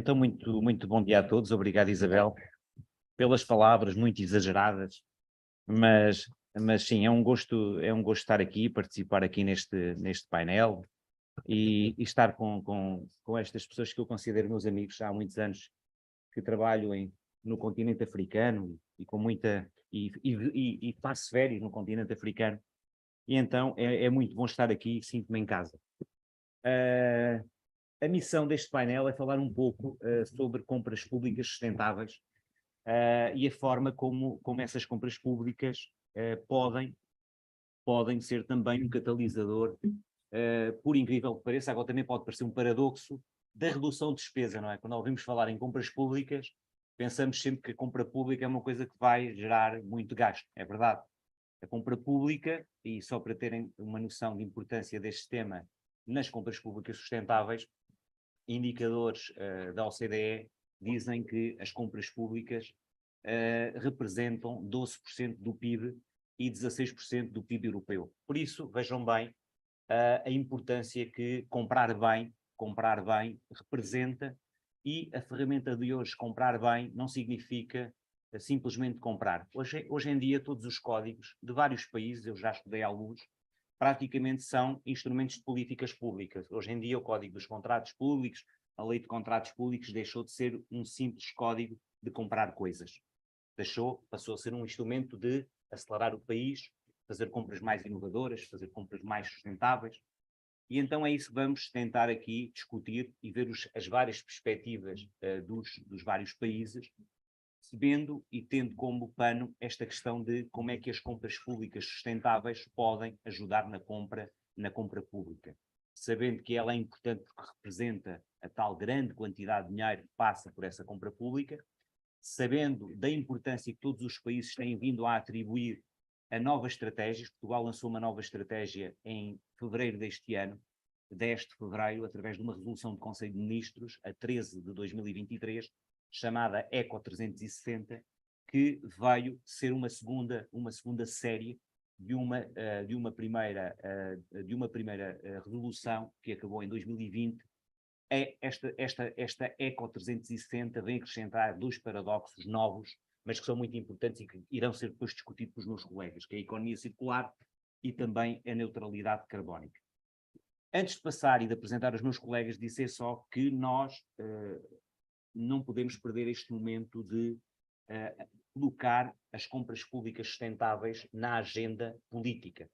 Então, muito bom dia a todos. Obrigado, Isabel, pelas palavras muito exageradas, mas, mas sim, é um gosto estar aqui, participar aqui neste painel e estar com estas pessoas que eu considero meus amigos há muitos anos, que trabalho no continente africano e com muita e passo férias no continente africano, e então é muito bom estar aqui e sinto-me em casa. A missão deste painel é falar um pouco sobre compras públicas sustentáveis e a forma como essas compras públicas podem ser também um catalisador, por incrível que pareça. Agora também pode parecer um paradoxo da redução de despesa, não é? Quando ouvimos falar em compras públicas, pensamos sempre que a compra pública é uma coisa que vai gerar muito gasto. É verdade. A compra pública, e só para terem uma noção de importância deste tema nas compras públicas sustentáveis, indicadores da OCDE dizem que as compras públicas representam 12% do PIB e 16% do PIB europeu. Por isso, vejam bem a importância que comprar bem representa, e a ferramenta de hoje, comprar bem, não significa simplesmente comprar. Hoje em dia, todos os códigos de vários países, eu já estudei alguns, praticamente são instrumentos de políticas públicas. Hoje em dia, o Código dos Contratos Públicos, a Lei de Contratos Públicos, deixou de ser um simples código de comprar coisas. Passou a ser um instrumento de acelerar o país, fazer compras mais inovadoras, fazer compras mais sustentáveis. E então é isso que vamos tentar aqui discutir e ver as várias perspectivas dos vários países, recebendo e tendo como pano esta questão de como é que as compras públicas sustentáveis podem ajudar na compra pública, sabendo que ela é importante porque representa a tal grande quantidade de dinheiro que passa por essa compra pública, sabendo da importância que todos os países têm vindo a atribuir a novas estratégias. Portugal lançou uma nova estratégia em fevereiro deste ano, 10 de fevereiro, através de uma resolução do Conselho de Ministros, a 13 de 2023, chamada ECO 360, que veio ser uma segunda série de uma primeira resolução que acabou em 2020. Esta ECO 360 vem acrescentar dois paradoxos novos, mas que são muito importantes e que irão ser depois discutidos pelos meus colegas, que é a economia circular e também a neutralidade carbónica. Antes de passar e de apresentar os meus colegas, dizer só que nós não podemos perder este momento de colocar as compras públicas sustentáveis na agenda política.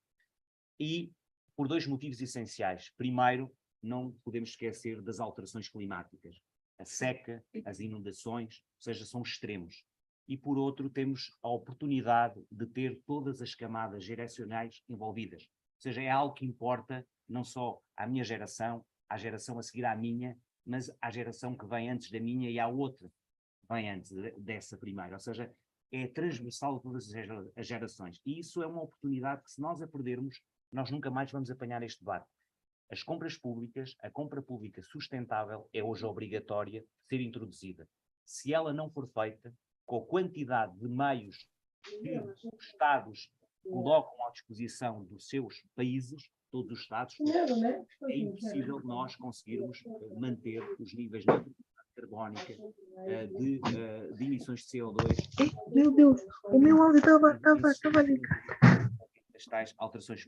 E por dois motivos essenciais. Primeiro, não podemos esquecer das alterações climáticas. A seca, as inundações, ou seja, são extremos. E por outro, temos a oportunidade de ter todas as camadas geracionais envolvidas. Ou seja, é algo que importa não só à minha geração, à geração a seguir à minha, mas à geração que vem antes da minha e à outra que vem antes dessa primeira. Ou seja, é transversal a todas as gerações. E isso é uma oportunidade que, se nós a perdermos, nós nunca mais vamos apanhar este debate. As compras públicas, a compra pública sustentável é hoje obrigatória de ser introduzida. Se ela não for feita, com a quantidade de meios que os Estados colocam à disposição dos seus países, todos os Estados, é impossível nós conseguirmos manter os níveis de neutralidade carbónica, de emissões de CO2. Meu Deus, o meu áudio estava ligado. As tais alterações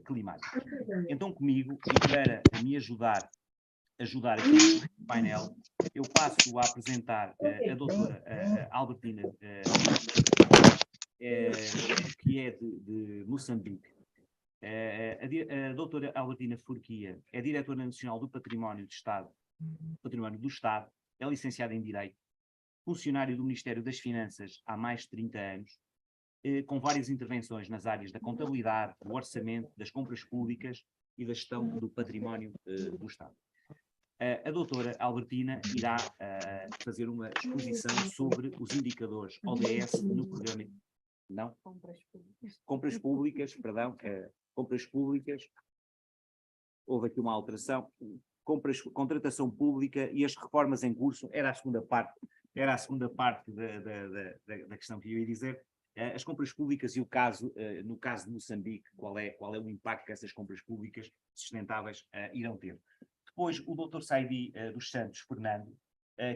climáticas. Então, comigo, e para me ajudar aqui no painel, eu passo a apresentar a doutora Albertina, que é de Moçambique. A doutora Albertina Furquia é diretora nacional do Património do Estado, é licenciada em Direito, funcionário do Ministério das Finanças há mais de 30 anos, com várias intervenções nas áreas da contabilidade, do orçamento, das compras públicas e da gestão do património do Estado. A doutora Albertina irá fazer uma exposição sobre os indicadores ODS no programa... Não? Compras públicas, perdão. Compras públicas. Houve aqui uma alteração. Contratação pública e as reformas em curso. Era a segunda parte da questão que eu ia dizer. As compras públicas e o caso, no caso de Moçambique, qual é o impacto que essas compras públicas sustentáveis irão ter. Depois, o Dr. Saidi dos Santos Fernando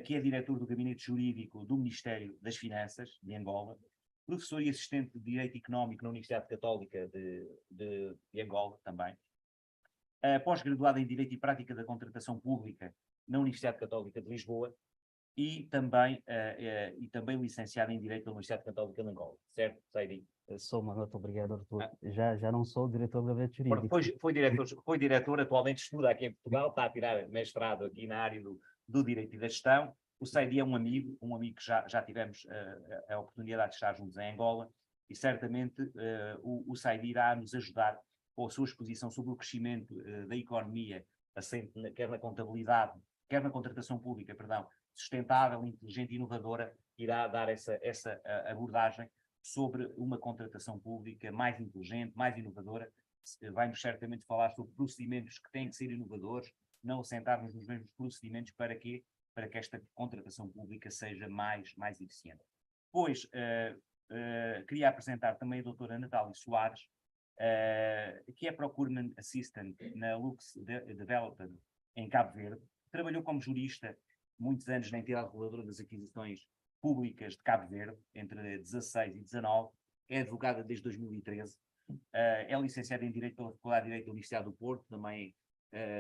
que é diretor do Gabinete Jurídico do Ministério das Finanças de Angola, professor e assistente de Direito Económico na Universidade Católica de Angola também, pós-graduado em Direito e Prática da Contratação Pública na Universidade Católica de Lisboa e também licenciado em Direito da Universidade Católica de Angola, certo, Saidi? Sou, muito obrigado, Artur. Já não sou diretor do Gabinete Jurídico. Foi diretor, atualmente estuda aqui em Portugal, está a tirar mestrado aqui na área do Direito e da Gestão. O Saidi é um amigo que já tivemos a oportunidade de estar juntos em Angola, e certamente o Saidi irá nos ajudar com a sua exposição sobre o crescimento da economia, assente quer na contabilidade, quer na contratação pública, sustentável, inteligente e inovadora, irá dar essa abordagem sobre uma contratação pública mais inteligente, mais inovadora. Vai-nos certamente falar sobre procedimentos que têm que ser inovadores, não assentarmos nos mesmos procedimentos para que esta contratação pública seja mais eficiente. Depois, queria apresentar também a doutora Natália Soares, que é Procurement Assistant na Lux Development em Cabo Verde. Trabalhou como jurista muitos anos na entidade reguladora das aquisições públicas de Cabo Verde, entre 16 e 19, é advogada desde 2013, é licenciada em Direito pela Faculdade de Direito da Universidade do Porto. Também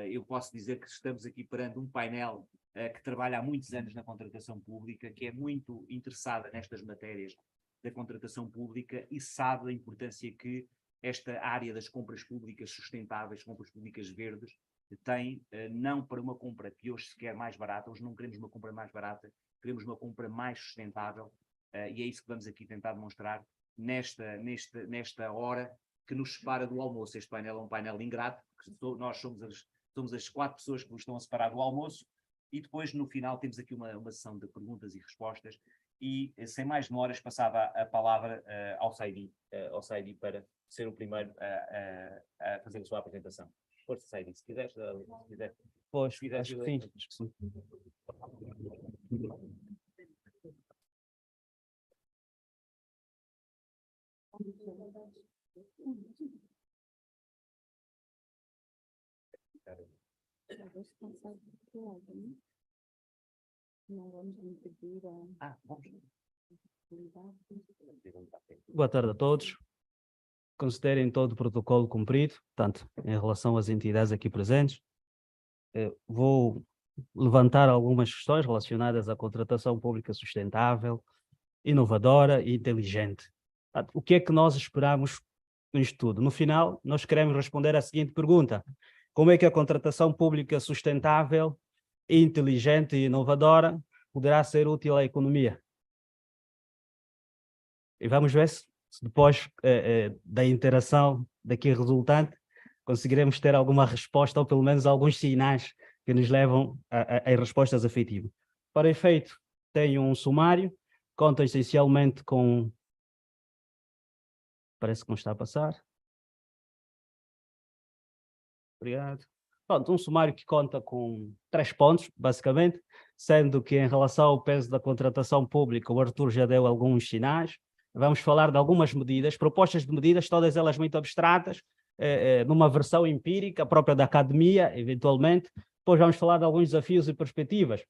eu posso dizer que estamos aqui perante um painel que trabalha há muitos anos na contratação pública, que é muito interessada nestas matérias da contratação pública e sabe da importância que esta área das compras públicas sustentáveis, compras públicas verdes, tem, não para uma compra que hoje se quer mais barata. Hoje não queremos uma compra mais barata, queremos uma compra mais sustentável, e é isso que vamos aqui tentar demonstrar nesta hora que nos separa do almoço. Este painel é um painel ingrato, porque nós somos as 4 pessoas que nos estão a separar do almoço, e depois no final temos aqui uma sessão de perguntas e respostas, e sem mais demoras passava a palavra ao Saidi para ser o primeiro a fazer a sua apresentação. Força, Saidi, se quiseres. Pois, se quiseres, acho que sim. Boa tarde a todos. Considerem todo o protocolo cumprido, portanto, em relação às entidades aqui presentes. Vou levantar algumas questões relacionadas à contratação pública sustentável, inovadora e inteligente. Portanto, o que é que nós esperamos nisto tudo? No final, nós queremos responder à seguinte pergunta: como é que a contratação pública sustentável, inteligente e inovadora poderá ser útil à economia? E vamos ver se depois da interação daqui resultante conseguiremos ter alguma resposta, ou pelo menos alguns sinais que nos levam a respostas efetivas. Para efeito, tenho um sumário, conta essencialmente com... Parece que não está a passar. Obrigado. Pronto, um sumário que conta com 3 pontos, basicamente, sendo que em relação ao peso da contratação pública, o Artur já deu alguns sinais. Vamos falar de algumas medidas, propostas de medidas, todas elas muito abstratas, numa versão empírica, própria da academia, eventualmente. Depois vamos falar de alguns desafios e perspectivas.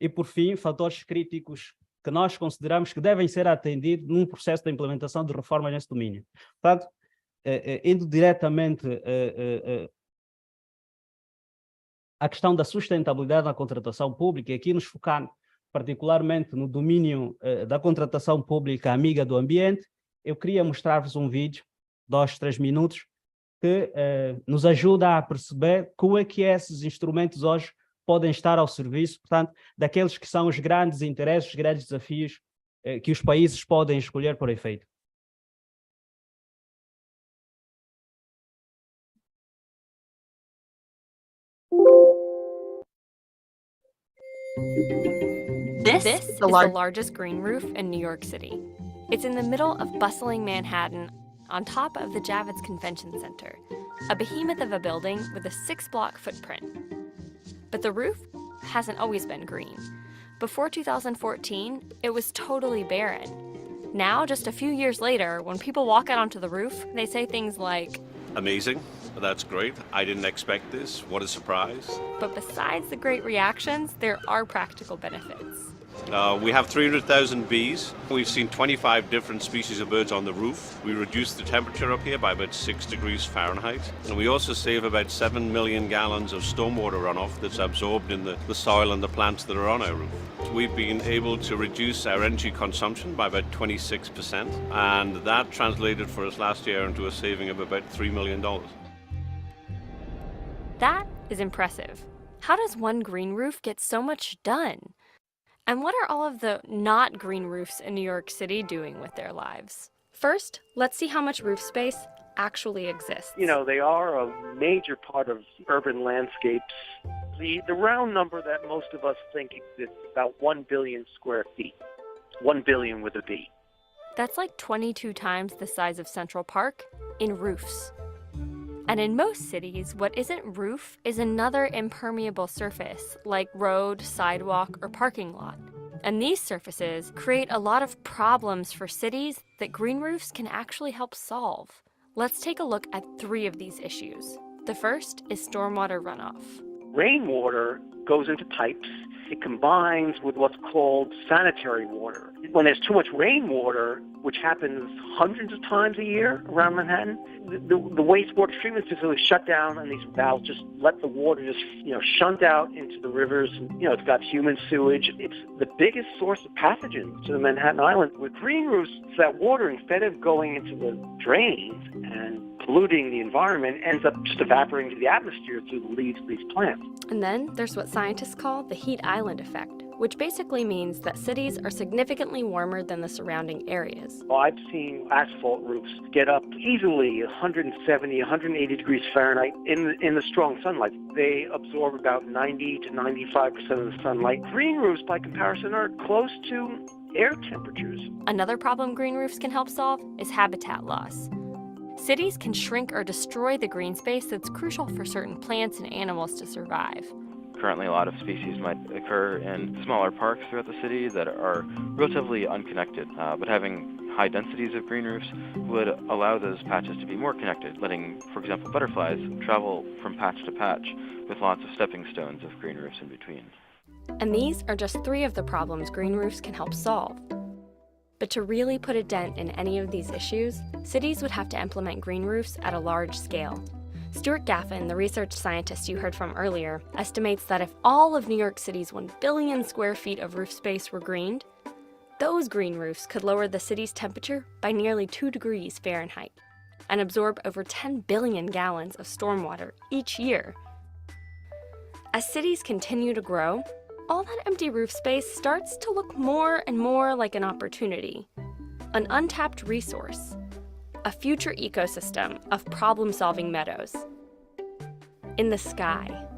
E, por fim, fatores críticos que nós consideramos que devem ser atendidos num processo de implementação de reformas nesse domínio. Portanto, indo diretamente à questão da sustentabilidade na contratação pública, e aqui nos focando particularmente no domínio da contratação pública amiga do ambiente, eu queria mostrar-vos um vídeo, 2, 3 minutos, que nos ajuda a perceber como é que esses instrumentos hoje podem estar ao serviço, portanto, daqueles que são os grandes interesses, os grandes desafios que os países podem escolher por efeito. This is the largest green roof in New York City. It's in the middle of bustling Manhattan, on top of the Javits Convention Center, a behemoth of a building with a 6-block footprint. But the roof hasn't always been green. Before 2014, it was totally barren. Now, just a few years later, when people walk out onto the roof, they say things like, amazing, That's great. I didn't expect this. What a surprise. But besides the great reactions, there are practical benefits. We have 300,000 bees. We've seen 25 different species of birds on the roof. We reduced the temperature up here by about 6 degrees Fahrenheit. And we also save about 7 million gallons of stormwater runoff that's absorbed in the soil and the plants that are on our roof. We've been able to reduce our energy consumption by about 26%, and that translated for us last year into a saving of about $3 million. That is impressive. How does one green roof get so much done? And what are all of the not green roofs in New York City doing with their lives? First, let's see how much roof space actually exists. You know, they are a major part of urban landscapes. The round number that most of us think exists is about 1 billion square feet. 1 billion with a B. That's like 22 times the size of Central Park in roofs. And in most cities, what isn't roof is another impermeable surface, like road, sidewalk, or parking lot. And these surfaces create a lot of problems for cities that green roofs can actually help solve. Let's take a look at 3 of these issues. The first is stormwater runoff. Rainwater goes into pipes. It combines with what's called sanitary water. When there's too much rainwater, which happens hundreds of times a year around Manhattan, the wastewater treatment facilities shut down, and these valves just let the water just shunt out into the rivers. It's got human sewage. It's the biggest source of pathogens to the Manhattan Island. With green roofs, that water, instead of going into the drains and polluting the environment, ends up just evaporating to the atmosphere through the leaves of these plants. And then there's what scientists call the heat island effect, which basically means that cities are significantly warmer than the surrounding areas. Well, I've seen asphalt roofs get up easily 170, 180 degrees Fahrenheit in the strong sunlight. They absorb about 90 to 95% of the sunlight. Green roofs, by comparison, are close to air temperatures. Another problem green roofs can help solve is habitat loss. Cities can shrink or destroy the green space that's crucial for certain plants and animals to survive. Currently, a lot of species might occur in smaller parks throughout the city that are relatively unconnected, but having high densities of green roofs would allow those patches to be more connected, letting, for example, butterflies travel from patch to patch with lots of stepping stones of green roofs in between. And these are just 3 of the problems green roofs can help solve. But to really put a dent in any of these issues, cities would have to implement green roofs at a large scale. Stuart Gaffin, the research scientist you heard from earlier, estimates that if all of New York City's 1 billion square feet of roof space were greened, those green roofs could lower the city's temperature by nearly 2 degrees Fahrenheit and absorb over 10 billion gallons of stormwater each year. As cities continue to grow, all that empty roof space starts to look more and more like an opportunity, an untapped resource, a future ecosystem of problem-solving meadows in the sky.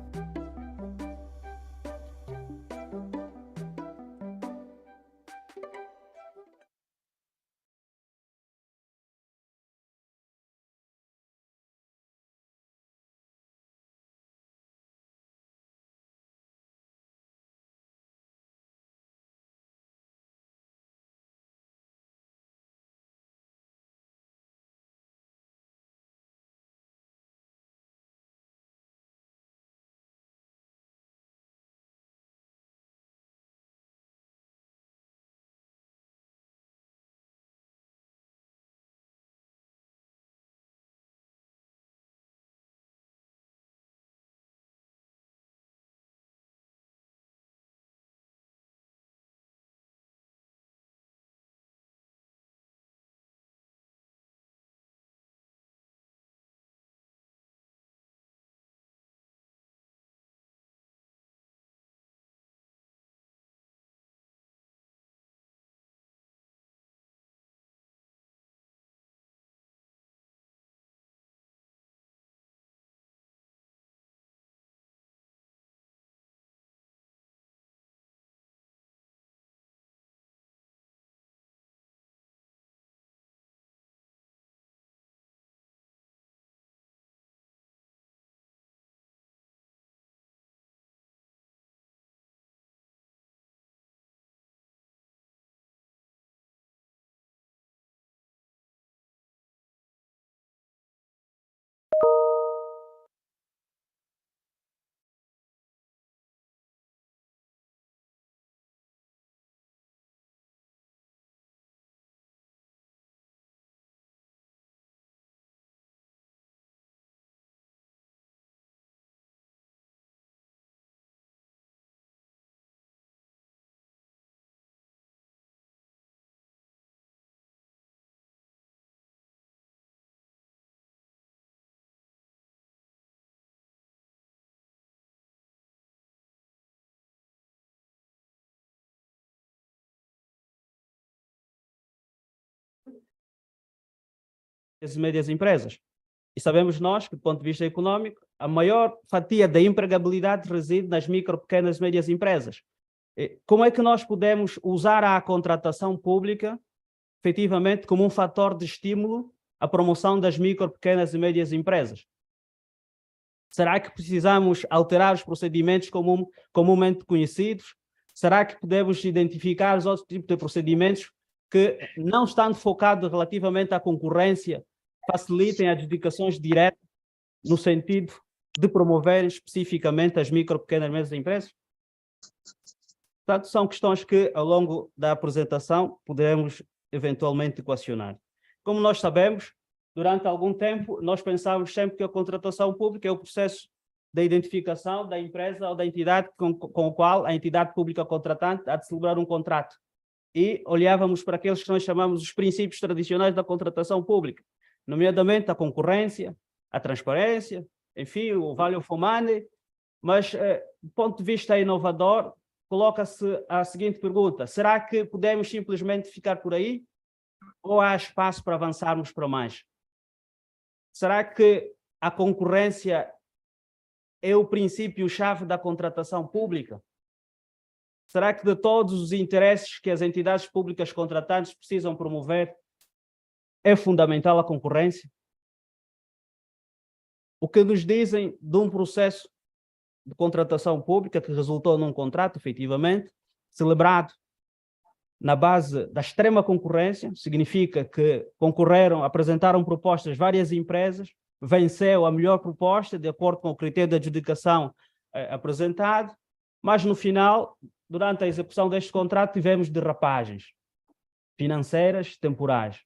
e médias empresas. E sabemos nós que, do ponto de vista econômico, a maior fatia da empregabilidade reside nas micro, pequenas e médias empresas. Como é que nós podemos usar a contratação pública, efetivamente, como um fator de estímulo à promoção das micro, pequenas e médias empresas? Será que precisamos alterar os procedimentos comumente conhecidos? Será que podemos identificar os outros tipos de procedimentos que, não estando focados relativamente à concorrência, facilitem adjudicações diretas no sentido de promover especificamente as micro, pequenas e médias empresas? Portanto, são questões que, ao longo da apresentação, poderemos eventualmente equacionar. Como nós sabemos, durante algum tempo, nós pensávamos sempre que a contratação pública é o processo da identificação da empresa ou da entidade com o qual a entidade pública contratante há de celebrar um contrato. E olhávamos para aqueles que nós chamamos os princípios tradicionais da contratação pública, nomeadamente a concorrência, a transparência, enfim, o value for money, mas, do ponto de vista inovador, coloca-se a seguinte pergunta: será que podemos simplesmente ficar por aí? Ou há espaço para avançarmos para mais? Será que a concorrência é o princípio-chave da contratação pública? Será que de todos os interesses que as entidades públicas contratantes precisam promover, é fundamental a concorrência? O que nos dizem de um processo de contratação pública que resultou num contrato, efetivamente, celebrado na base da extrema concorrência, significa que apresentaram propostas várias empresas, venceu a melhor proposta, de acordo com o critério de adjudicação apresentado, mas no final, durante a execução deste contrato, tivemos derrapagens financeiras temporais.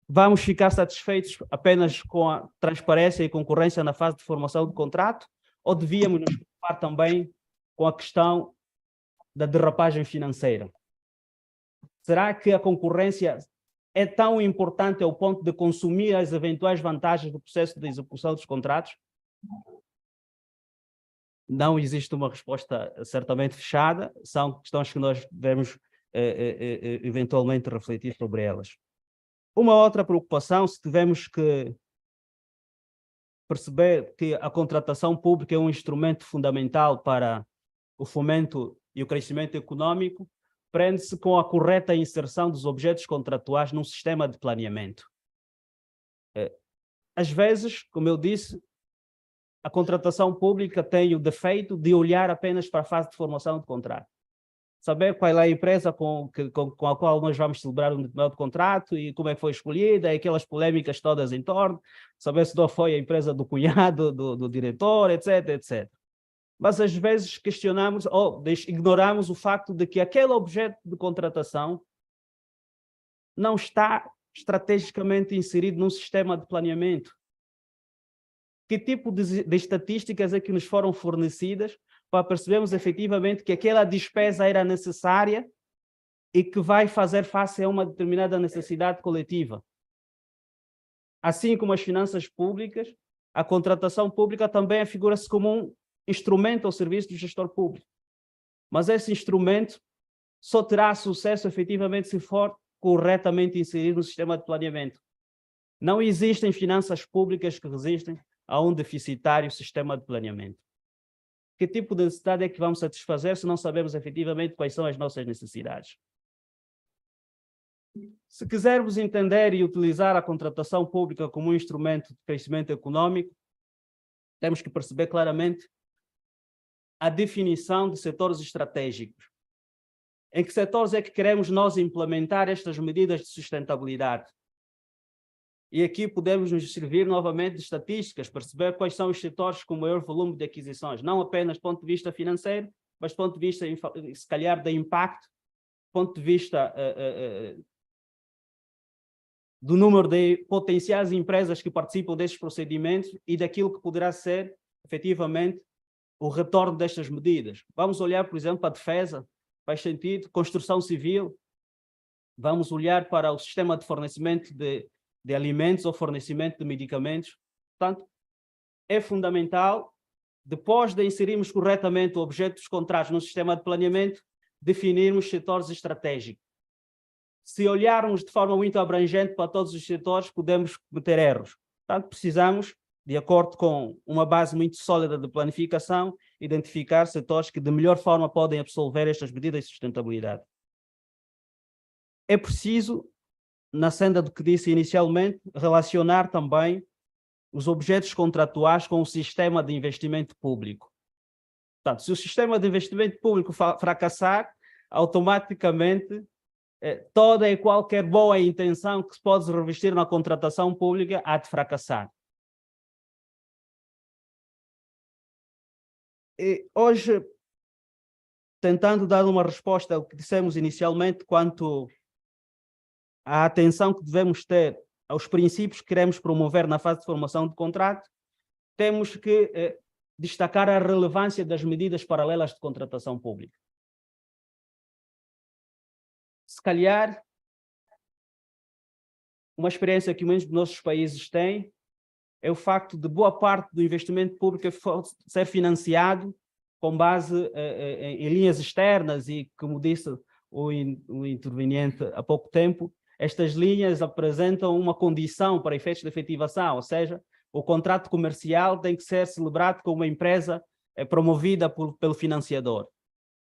Vamos ficar satisfeitos apenas com a transparência e concorrência na fase de formação do contrato, ou devíamos nos preocupar também com a questão da derrapagem financeira? Será que a concorrência é tão importante ao ponto de consumir as eventuais vantagens do processo de execução dos contratos? Não existe uma resposta certamente fechada, são questões que nós devemos eventualmente refletir sobre elas. Uma outra preocupação, se tivermos que perceber que a contratação pública é um instrumento fundamental para o fomento e o crescimento econômico, prende-se com a correta inserção dos objetos contratuais num sistema de planeamento. Às vezes, como eu disse, a contratação pública tem o defeito de olhar apenas para a fase de formação do contrato. Saber qual é a empresa com a qual nós vamos celebrar um determinado contrato e como é que foi escolhida, e aquelas polêmicas todas em torno, saber se não foi a empresa do cunhado, do diretor, etc, etc. Mas às vezes questionamos ou ignoramos o facto de que aquele objeto de contratação não está estrategicamente inserido num sistema de planeamento. Que tipo de estatísticas é que nos foram fornecidas para percebermos efetivamente que aquela despesa era necessária e que vai fazer face a uma determinada necessidade coletiva? Assim como as finanças públicas, a contratação pública também figura-se como um instrumento ao serviço do gestor público. Mas esse instrumento só terá sucesso efetivamente se for corretamente inserido no sistema de planeamento. Não existem finanças públicas que resistem a um deficitário sistema de planeamento. Que tipo de necessidade é que vamos satisfazer se não sabemos efetivamente quais são as nossas necessidades? Se quisermos entender e utilizar a contratação pública como um instrumento de crescimento econômico, temos que perceber claramente a definição de setores estratégicos. Em que setores é que queremos nós implementar estas medidas de sustentabilidade? E aqui podemos nos servir novamente de estatísticas, perceber quais são os setores com maior volume de aquisições, não apenas do ponto de vista financeiro, mas do ponto de vista, se calhar, de impacto, do ponto de vista do número de potenciais empresas que participam destes procedimentos e daquilo que poderá ser, efetivamente, o retorno destas medidas. Vamos olhar, por exemplo, para a defesa, faz sentido, construção civil, vamos olhar para o sistema de fornecimento de alimentos ou fornecimento de medicamentos. Portanto, é fundamental, depois de inserirmos corretamente o objeto dos contratos no sistema de planeamento, definirmos setores estratégicos. se olharmos de forma muito abrangente para todos os setores, podemos cometer erros. Portanto, precisamos, de acordo com uma base muito sólida de planificação, identificar setores que de melhor forma podem absorver estas medidas de sustentabilidade. É preciso, na senda do que disse inicialmente, relacionar também os objetos contratuais com o sistema de investimento público. Portanto, se o sistema de investimento público fracassar, automaticamente toda e qualquer boa intenção que se pode revestir na contratação pública há de fracassar. E hoje, tentando dar uma resposta ao que dissemos inicialmente quanto à atenção que devemos ter aos princípios que queremos promover na fase de formação de contrato, temos que destacar a relevância das medidas paralelas de contratação pública. Se calhar, uma experiência que muitos dos nossos países têm é o facto de boa parte do investimento público ser financiado com base em linhas externas e, como disse o interveniente há pouco tempo, estas linhas apresentam uma condição para efeitos de efetivação, ou seja, o contrato comercial tem que ser celebrado com uma empresa promovida pelo financiador.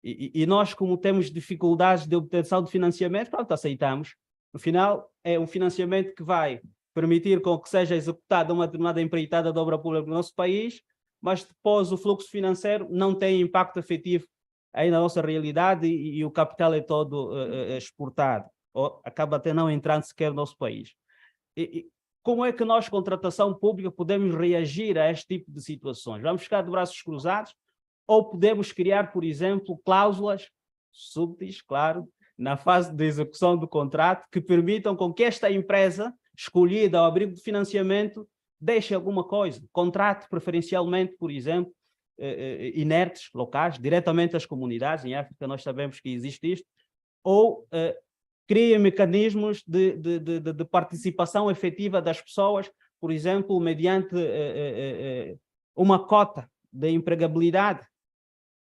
E nós, como temos dificuldades de obtenção de financiamento, pronto, aceitamos. No final, é um financiamento que vai permitir com que seja executada uma determinada empreitada de obra pública no nosso país, mas depois o fluxo financeiro não tem impacto efetivo aí na nossa realidade e o capital é todo exportado, ou acaba até não entrando sequer no nosso país. Como é que nós, contratação pública, podemos reagir a este tipo de situações? Vamos ficar de braços cruzados ou podemos criar, por exemplo, cláusulas súbetas, claro, na fase de execução do contrato, que permitam com que esta empresa escolhida ao abrigo de financiamento deixe alguma coisa, contrate preferencialmente, por exemplo, inertes locais, diretamente às comunidades. Em África nós sabemos que existe isto, ou crie mecanismos de participação efetiva das pessoas, por exemplo, mediante uma cota de empregabilidade,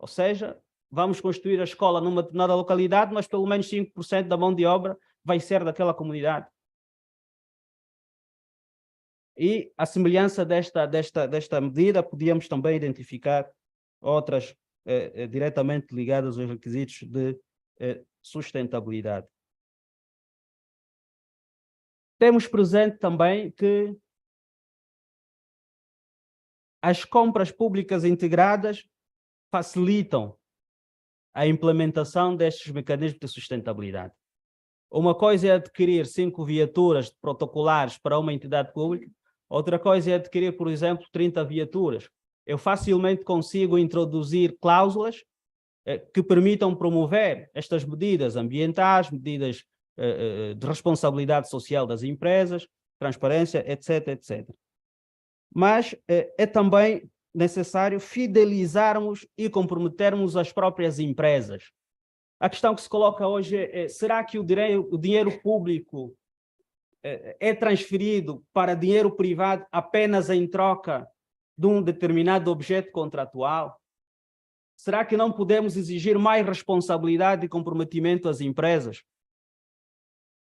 ou seja, vamos construir a escola numa determinada localidade, mas pelo menos 5% da mão de obra vai ser daquela comunidade. E a semelhança desta medida, podíamos também identificar outras diretamente ligadas aos requisitos de sustentabilidade. Temos presente também que as compras públicas integradas facilitam a implementação destes mecanismos de sustentabilidade. Uma coisa é adquirir 5 viaturas protocolares para uma entidade pública, outra coisa é adquirir, por exemplo, 30 viaturas. Eu facilmente consigo introduzir cláusulas que permitam promover estas medidas ambientais, medidas de responsabilidade social das empresas, transparência, etc, etc. Mas é também necessário fidelizarmos e comprometermos as próprias empresas. A questão que se coloca hoje é, será que o dinheiro público é transferido para dinheiro privado apenas em troca de um determinado objeto contratual? Será que não podemos exigir mais responsabilidade e comprometimento às empresas?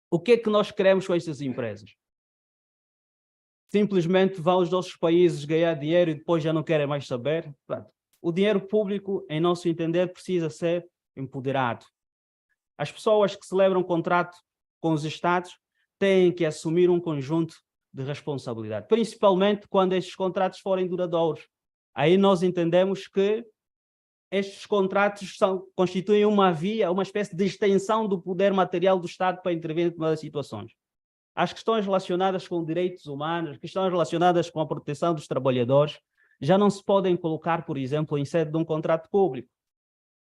O que é que nós queremos com estas empresas? Simplesmente vão os nossos países ganhar dinheiro e depois já não querem mais saber? Pronto. O dinheiro público, em nosso entender, precisa ser empoderado. As pessoas que celebram contrato com os Estados têm que assumir um conjunto de responsabilidade, principalmente quando estes contratos forem duradouros. Aí nós entendemos que estes contratos constituem uma via, uma espécie de extensão do poder material do Estado para intervir em determinadas situações. As questões relacionadas com direitos humanos, questões relacionadas com a proteção dos trabalhadores, já não se podem colocar, por exemplo, em sede de um contrato público.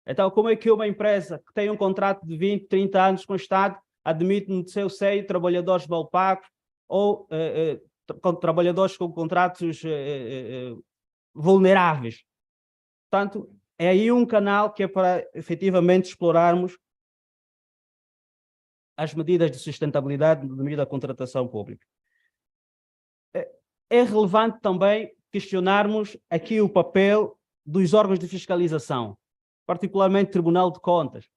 Então, como é que uma empresa que tem um contrato de 20, 30 anos com o Estado admite no seu seio trabalhadores mal pagos ou trabalhadores com contratos vulneráveis? Portanto, é aí um canal que é para efetivamente explorarmos as medidas de sustentabilidade no meio da contratação pública. É relevante também questionarmos aqui o papel dos órgãos de fiscalização, particularmente o Tribunal de Contas.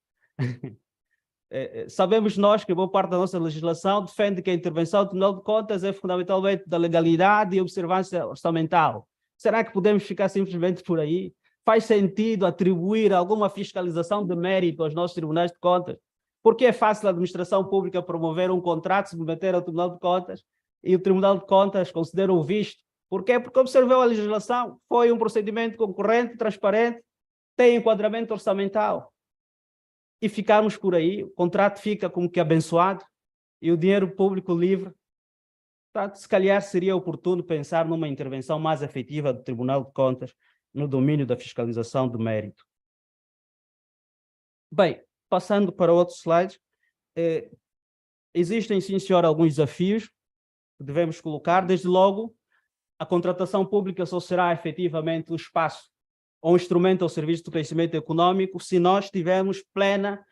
Sabemos nós que boa parte da nossa legislação defende que a intervenção do Tribunal de Contas é fundamentalmente da legalidade e observância orçamental. Será que podemos ficar simplesmente por aí? Faz sentido atribuir alguma fiscalização de mérito aos nossos tribunais de contas? Porque é fácil a administração pública promover um contrato, submeter ao Tribunal de Contas e o Tribunal de Contas considera o visto? Por quê? Porque observou a legislação, foi um procedimento concorrente, transparente, tem enquadramento orçamental. E ficarmos por aí, o contrato fica como que abençoado e o dinheiro público livre. Portanto, se calhar seria oportuno pensar numa intervenção mais efetiva do Tribunal de Contas no domínio da fiscalização de mérito. Bem, passando para outros slides, existem, sim, senhor, alguns desafios que devemos colocar. Desde logo, a contratação pública só será efetivamente um espaço ou um instrumento ao serviço do crescimento econômico se nós tivermos plena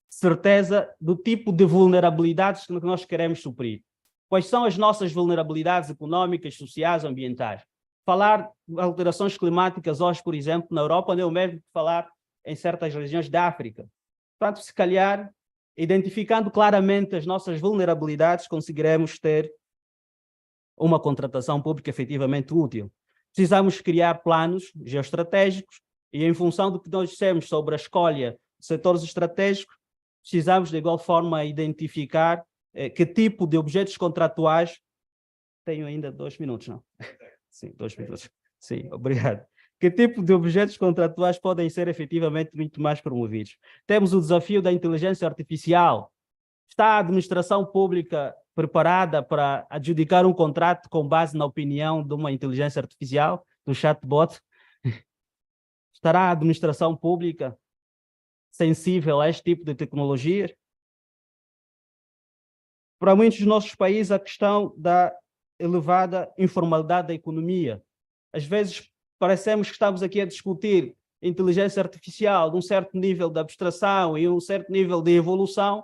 certeza do tipo de vulnerabilidades que nós queremos suprir. Quais são as nossas vulnerabilidades econômicas, sociais, ambientais? Falar de alterações climáticas hoje, por exemplo, na Europa, não é o mesmo que falar em certas regiões da África. Portanto, se calhar, identificando claramente as nossas vulnerabilidades, conseguiremos ter uma contratação pública efetivamente útil. Precisamos criar planos geoestratégicos e, em função do que nós dissemos sobre a escolha de setores estratégicos, precisamos, de igual forma, identificar que tipo de objetos contratuais... Tenho ainda 2 minutos, não? Sim, 2 minutos. Sim, obrigado. Que tipo de objetos contratuais podem ser efetivamente muito mais promovidos? Temos o desafio da inteligência artificial. Está a administração pública preparada para adjudicar um contrato com base na opinião de uma inteligência artificial, do chatbot? Estará a administração pública sensível a este tipo de tecnologias? Para muitos dos nossos países, a questão da elevada informalidade da economia. Às vezes, parecemos que estamos aqui a discutir inteligência artificial de um certo nível de abstração e um certo nível de evolução,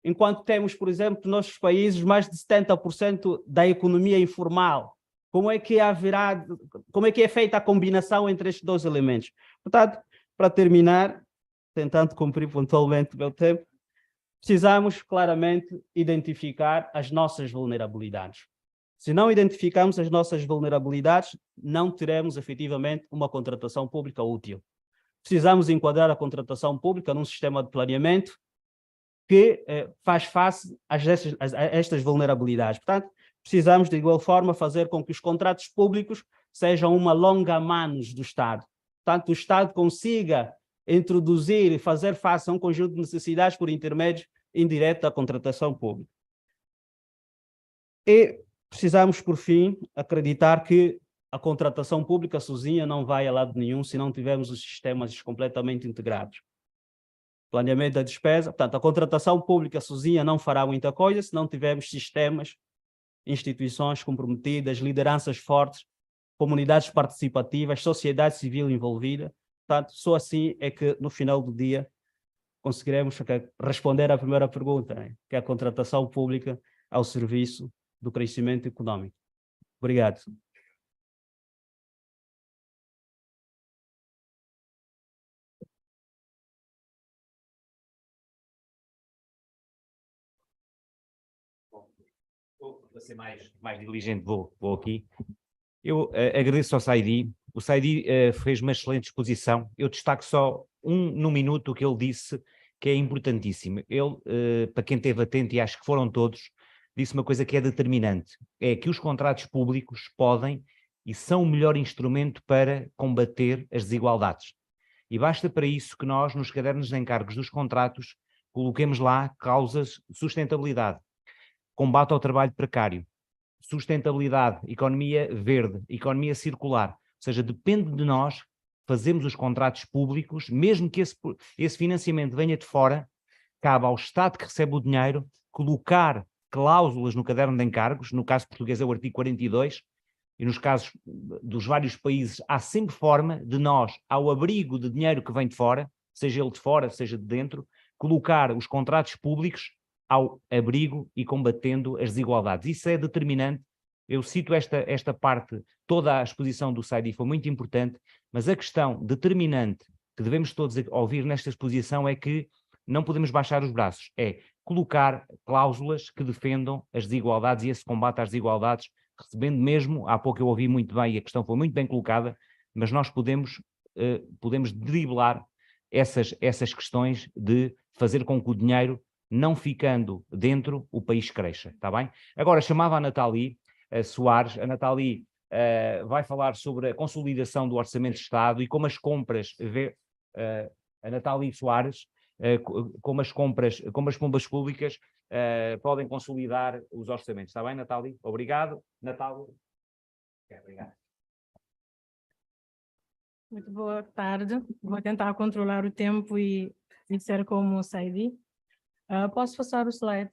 enquanto temos, por exemplo, nos nossos países, mais de 70% da economia informal. Como é que é feita a combinação entre estes 2 elementos? Portanto, para terminar, tentando cumprir pontualmente o meu tempo, precisamos claramente identificar as nossas vulnerabilidades. Se não identificarmos as nossas vulnerabilidades, não teremos efetivamente uma contratação pública útil. Precisamos enquadrar a contratação pública num sistema de planeamento que faz face a estas vulnerabilidades. Portanto, precisamos, de igual forma, fazer com que os contratos públicos sejam uma longa manos do Estado. Portanto, o Estado consiga introduzir e fazer face a um conjunto de necessidades por intermédio indireto da contratação pública. E precisamos, por fim, acreditar que a contratação pública sozinha não vai a lado nenhum se não tivermos os sistemas completamente integrados. Planeamento da despesa, portanto, a contratação pública sozinha não fará muita coisa se não tivermos sistemas, instituições comprometidas, lideranças fortes, comunidades participativas, sociedade civil envolvida. Portanto, só assim é que, no final do dia, conseguiremos responder à primeira pergunta, né? Que é a contratação pública ao serviço do crescimento econômico. Obrigado. Vou ser mais diligente, vou aqui. Eu agradeço ao Saidi. O Saidi fez uma excelente exposição. Eu destaco só no minuto o que ele disse, que é importantíssimo. Ele, para quem esteve atento, e acho que foram todos, disse uma coisa que é determinante. É que os contratos públicos podem e são o melhor instrumento para combater as desigualdades. E basta para isso que nós, nos cadernos de encargos dos contratos, coloquemos lá causas de sustentabilidade, combate ao trabalho precário, sustentabilidade, economia verde, economia circular. Ou seja, depende de nós fazermos os contratos públicos, mesmo que esse financiamento venha de fora, cabe ao Estado que recebe o dinheiro colocar cláusulas no caderno de encargos, no caso português é o artigo 42, e nos casos dos vários países há sempre forma de nós, ao abrigo de dinheiro que vem de fora, seja ele de fora, seja de dentro, colocar os contratos públicos ao abrigo e combatendo as desigualdades. Isso é determinante. Eu cito esta parte, toda a exposição do Saidi foi muito importante, mas a questão determinante que devemos todos ouvir nesta exposição é que não podemos baixar os braços, é colocar cláusulas que defendam as desigualdades e esse combate às desigualdades, recebendo mesmo, há pouco eu ouvi muito bem e a questão foi muito bem colocada, mas nós podemos driblar essas questões de fazer com que o dinheiro, não ficando dentro, o país cresça, está bem? Agora chamava a Nathalie Soares, a Nathalie vai falar sobre a consolidação do Orçamento de Estado e como as compras, a Nathalie Soares, como as compras públicas podem consolidar os orçamentos. Está bem, Nathalie? Obrigado. Nathalie? Obrigado. Muito boa tarde. Vou tentar controlar o tempo e ser como o Saidi. Posso passar o slide?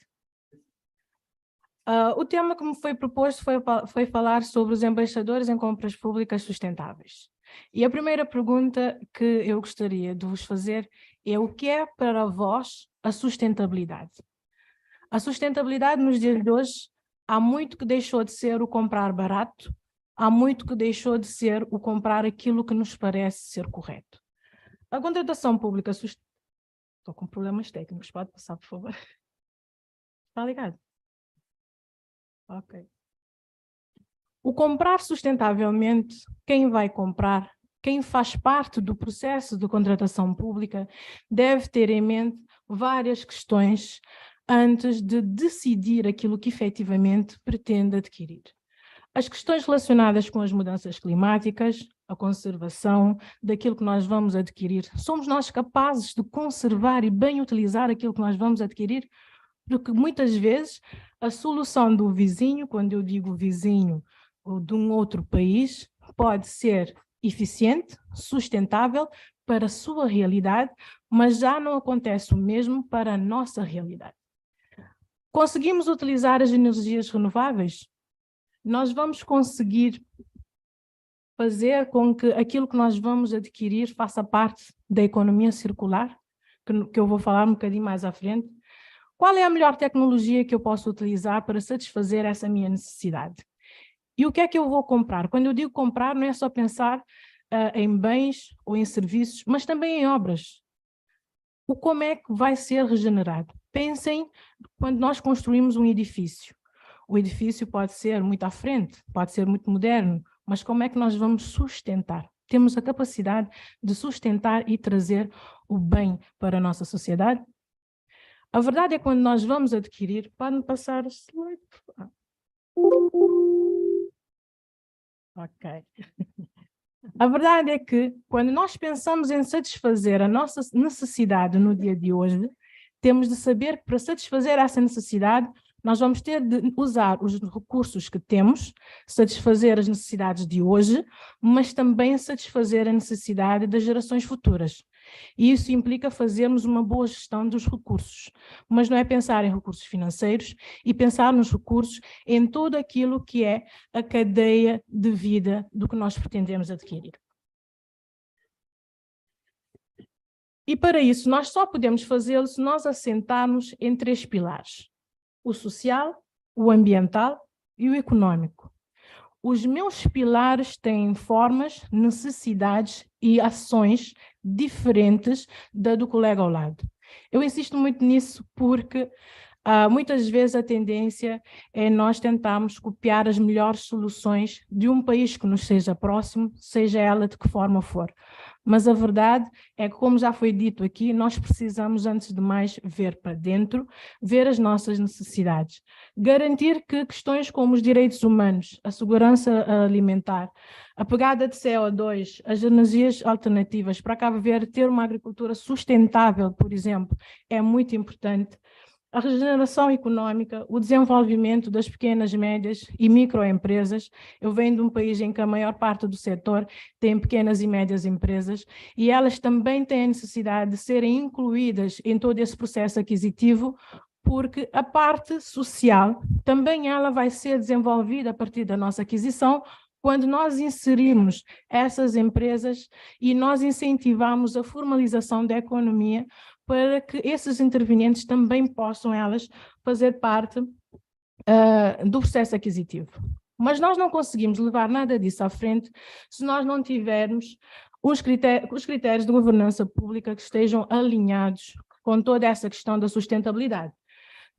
O tema que me foi proposto foi falar sobre os embaixadores em compras públicas sustentáveis. E a primeira pergunta que eu gostaria de vos fazer é: o que é para vós a sustentabilidade? A sustentabilidade nos dias de hoje, há muito que deixou de ser o comprar barato, há muito que deixou de ser o comprar aquilo que nos parece ser correto. A contratação pública sustentável... Estou com problemas técnicos, pode passar, por favor? Está ligado? Ok. O comprar sustentavelmente, quem vai comprar, quem faz parte do processo de contratação pública, deve ter em mente várias questões antes de decidir aquilo que efetivamente pretende adquirir. As questões relacionadas com as mudanças climáticas, a conservação daquilo que nós vamos adquirir. Somos nós capazes de conservar e bem utilizar aquilo que nós vamos adquirir? Porque muitas vezes a solução do vizinho, quando eu digo vizinho ou de um outro país, pode ser eficiente, sustentável para a sua realidade, mas já não acontece o mesmo para a nossa realidade. Conseguimos utilizar as energias renováveis? Nós vamos conseguir fazer com que aquilo que nós vamos adquirir faça parte da economia circular, que eu vou falar um bocadinho mais à frente. Qual é a melhor tecnologia que eu posso utilizar para satisfazer essa minha necessidade? E o que é que eu vou comprar? Quando eu digo comprar, não é só pensar em bens ou em serviços, mas também em obras. O como é que vai ser regenerado? Pensem quando nós construímos um edifício. O edifício pode ser muito à frente, pode ser muito moderno, mas como é que nós vamos sustentar? Temos a capacidade de sustentar e trazer o bem para a nossa sociedade? A verdade é que quando nós vamos adquirir, podem passar o slide. Ok. A verdade é que quando nós pensamos em satisfazer a nossa necessidade no dia de hoje, temos de saber que para satisfazer essa necessidade, nós vamos ter de usar os recursos que temos, satisfazer as necessidades de hoje, mas também satisfazer a necessidade das gerações futuras. E isso implica fazermos uma boa gestão dos recursos, mas não é pensar em recursos financeiros e pensar nos recursos em tudo aquilo que é a cadeia de vida do que nós pretendemos adquirir. E para isso nós só podemos fazê-lo se nós assentarmos em 3 pilares: o social, o ambiental e o econômico. Os meus pilares têm formas, necessidades e ações diferentes da do colega ao lado. Eu insisto muito nisso porque muitas vezes a tendência é nós tentarmos copiar as melhores soluções de um país que nos seja próximo, seja ela de que forma for. Mas a verdade é que, como já foi dito aqui, nós precisamos, antes de mais, ver para dentro, ver as nossas necessidades. Garantir que questões como os direitos humanos, a segurança alimentar, a pegada de CO2, as energias alternativas para Cabo Verde ter uma agricultura sustentável, por exemplo, é muito importante. A regeneração econômica, o desenvolvimento das pequenas, médias e microempresas. Eu venho de um país em que a maior parte do setor tem pequenas e médias empresas e elas também têm a necessidade de serem incluídas em todo esse processo aquisitivo, porque a parte social também ela vai ser desenvolvida a partir da nossa aquisição, quando nós inserimos essas empresas e nós incentivamos a formalização da economia para que esses intervenientes também possam, elas, fazer parte do processo aquisitivo. Mas nós não conseguimos levar nada disso à frente se nós não tivermos os critérios de governança pública que estejam alinhados com toda essa questão da sustentabilidade.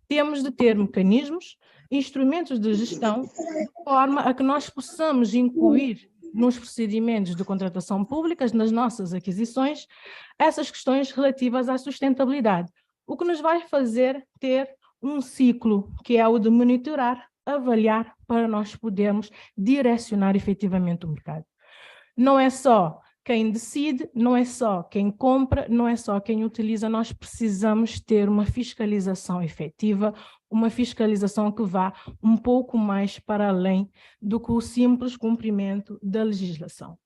Temos de ter mecanismos, instrumentos de gestão, de forma a que nós possamos incluir nos procedimentos de contratação pública, nas nossas aquisições, essas questões relativas à sustentabilidade, o que nos vai fazer ter um ciclo que é o de monitorar, avaliar, para nós podermos direcionar efetivamente o mercado. Não é só quem decide, não é só quem compra, não é só quem utiliza, nós precisamos ter uma fiscalização efetiva, uma fiscalização que vá um pouco mais para além do que o simples cumprimento da legislação.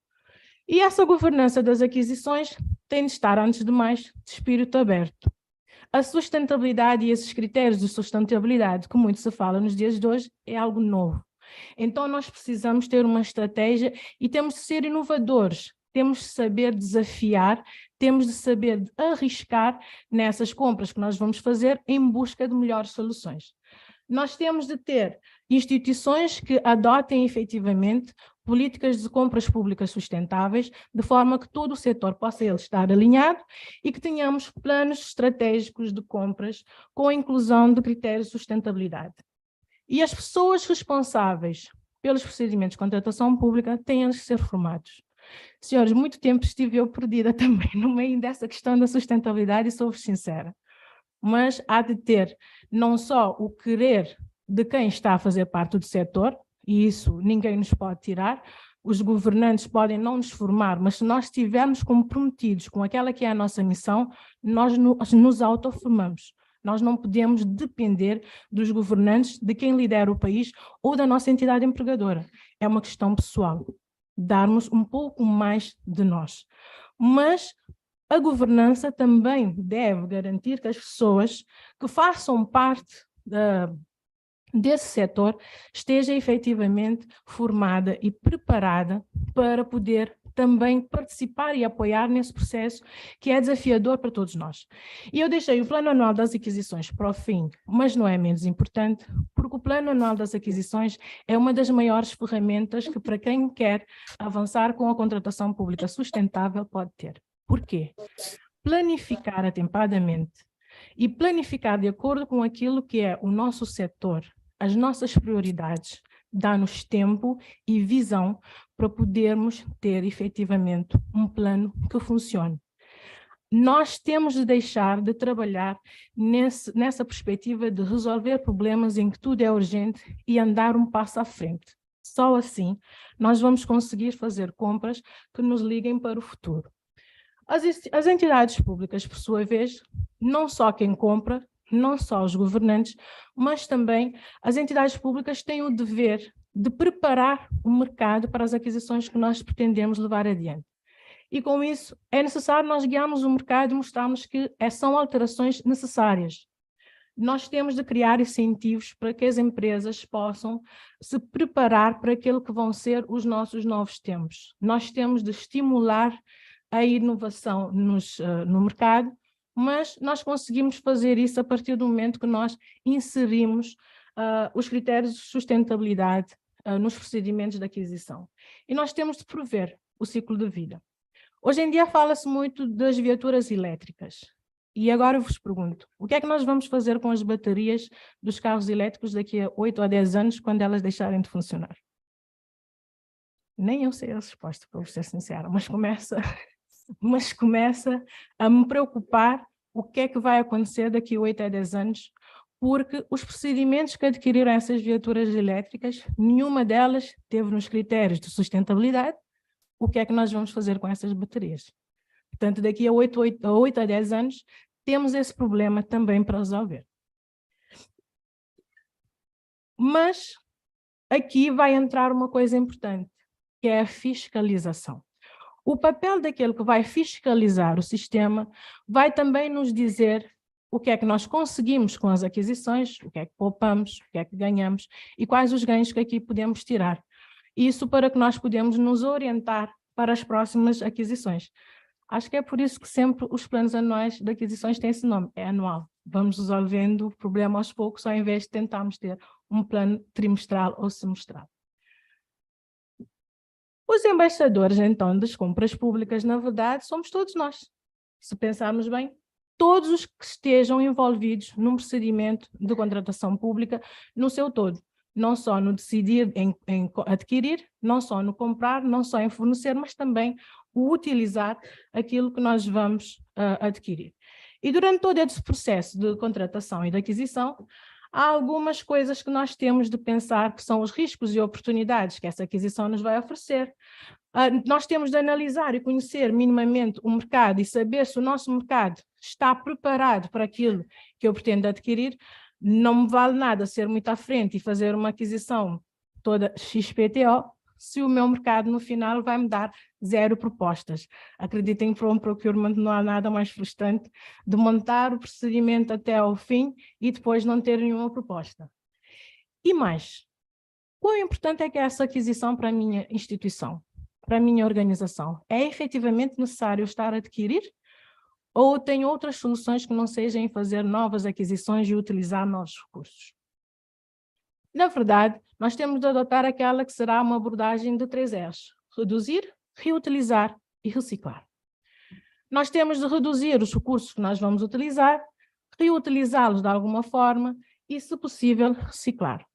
E essa governança das aquisições tem de estar, antes de mais, de espírito aberto. A sustentabilidade e esses critérios de sustentabilidade que muito se fala nos dias de hoje é algo novo. Então nós precisamos ter uma estratégia e temos de ser inovadores, temos de saber desafiar, temos de saber arriscar nessas compras que nós vamos fazer em busca de melhores soluções. Nós temos de ter instituições que adotem efetivamente políticas de compras públicas sustentáveis, de forma que todo o setor possa estar alinhado e que tenhamos planos estratégicos de compras com a inclusão de critérios de sustentabilidade. E as pessoas responsáveis pelos procedimentos de contratação pública têm de ser formados. Senhores, muito tempo estive eu perdida também no meio dessa questão da sustentabilidade e sou-vos sincera. Mas há de ter não só o querer de quem está a fazer parte do setor, e isso ninguém nos pode tirar, os governantes podem não nos formar, mas se nós estivermos comprometidos com aquela que é a nossa missão, nós nos autoformamos. Nós não podemos depender dos governantes, de quem lidera o país ou da nossa entidade empregadora. É uma questão pessoal, darmos um pouco mais de nós. Mas a governança também deve garantir que as pessoas que façam parte desse setor esteja efetivamente formada e preparada para poder também participar e apoiar nesse processo que é desafiador para todos nós. E eu deixei o Plano Anual das Aquisições para o fim, mas não é menos importante, porque o Plano Anual das Aquisições é uma das maiores ferramentas que, para quem quer avançar com a contratação pública sustentável, pode ter. Por quê? Planificar atempadamente e planificar de acordo com aquilo que é o nosso setor, as nossas prioridades, dá-nos tempo e visão para podermos ter efetivamente um plano que funcione. Nós temos de deixar de trabalhar nessa perspectiva de resolver problemas em que tudo é urgente e andar um passo à frente. Só assim nós vamos conseguir fazer compras que nos liguem para o futuro. As entidades públicas, por sua vez, não só quem compra, não só os governantes, mas também as entidades públicas têm o dever de preparar o mercado para as aquisições que nós pretendemos levar adiante. E com isso é necessário nós guiarmos o mercado e mostrarmos que são alterações necessárias. Nós temos de criar incentivos para que as empresas possam se preparar para aquilo que vão ser os nossos novos tempos. Nós temos de estimular a inovação no mercado, mas nós conseguimos fazer isso a partir do momento que nós inserimos os critérios de sustentabilidade nos procedimentos de aquisição. E nós temos de prever o ciclo de vida. Hoje em dia fala-se muito das viaturas elétricas. E agora eu vos pergunto, o que é que nós vamos fazer com as baterias dos carros elétricos daqui a 8 a 10 anos, quando elas deixarem de funcionar? Nem eu sei a resposta, para ser sincera, mas começa a me preocupar o que é que vai acontecer daqui a 8 a 10 anos, porque os procedimentos que adquiriram essas viaturas elétricas, nenhuma delas teve nos critérios de sustentabilidade. O que é que nós vamos fazer com essas baterias? Portanto, daqui a 8 a 10 anos, temos esse problema também para resolver. Mas aqui vai entrar uma coisa importante, que é a fiscalização. O papel daquele que vai fiscalizar o sistema vai também nos dizer o que é que nós conseguimos com as aquisições, o que é que poupamos, o que é que ganhamos e quais os ganhos que aqui podemos tirar. Isso para que nós podemos nos orientar para as próximas aquisições. Acho que é por isso que sempre os planos anuais de aquisições têm esse nome, é anual. Vamos resolvendo o problema aos poucos, ao invés de tentarmos ter um plano trimestral ou semestral. Os embaixadores, então, das compras públicas, na verdade, somos todos nós. Se pensarmos bem, todos os que estejam envolvidos num procedimento de contratação pública no seu todo, não só no decidir em adquirir, não só no comprar, não só em fornecer, mas também o utilizar aquilo que nós vamos adquirir. E durante todo esse processo de contratação e de aquisição, há algumas coisas que nós temos de pensar que são os riscos e oportunidades que essa aquisição nos vai oferecer. Nós temos de analisar e conhecer minimamente o mercado e saber se o nosso mercado está preparado para aquilo que eu pretendo adquirir. Não me vale nada ser muito à frente e fazer uma aquisição toda XPTO, se o meu mercado no final vai me dar 0 propostas. Acreditem que para um procurement não há nada mais frustrante de montar o procedimento até ao fim e depois não ter nenhuma proposta. E mais, quão importante é que é essa aquisição para a minha instituição, para a minha organização? É efetivamente necessário estar a adquirir? Ou tem outras soluções que não sejam fazer novas aquisições e utilizar novos recursos? Na verdade, nós temos de adotar aquela que será uma abordagem de 3 R's: reduzir, reutilizar e reciclar. Nós temos de reduzir os recursos que nós vamos utilizar, reutilizá-los de alguma forma e, se possível, reciclar.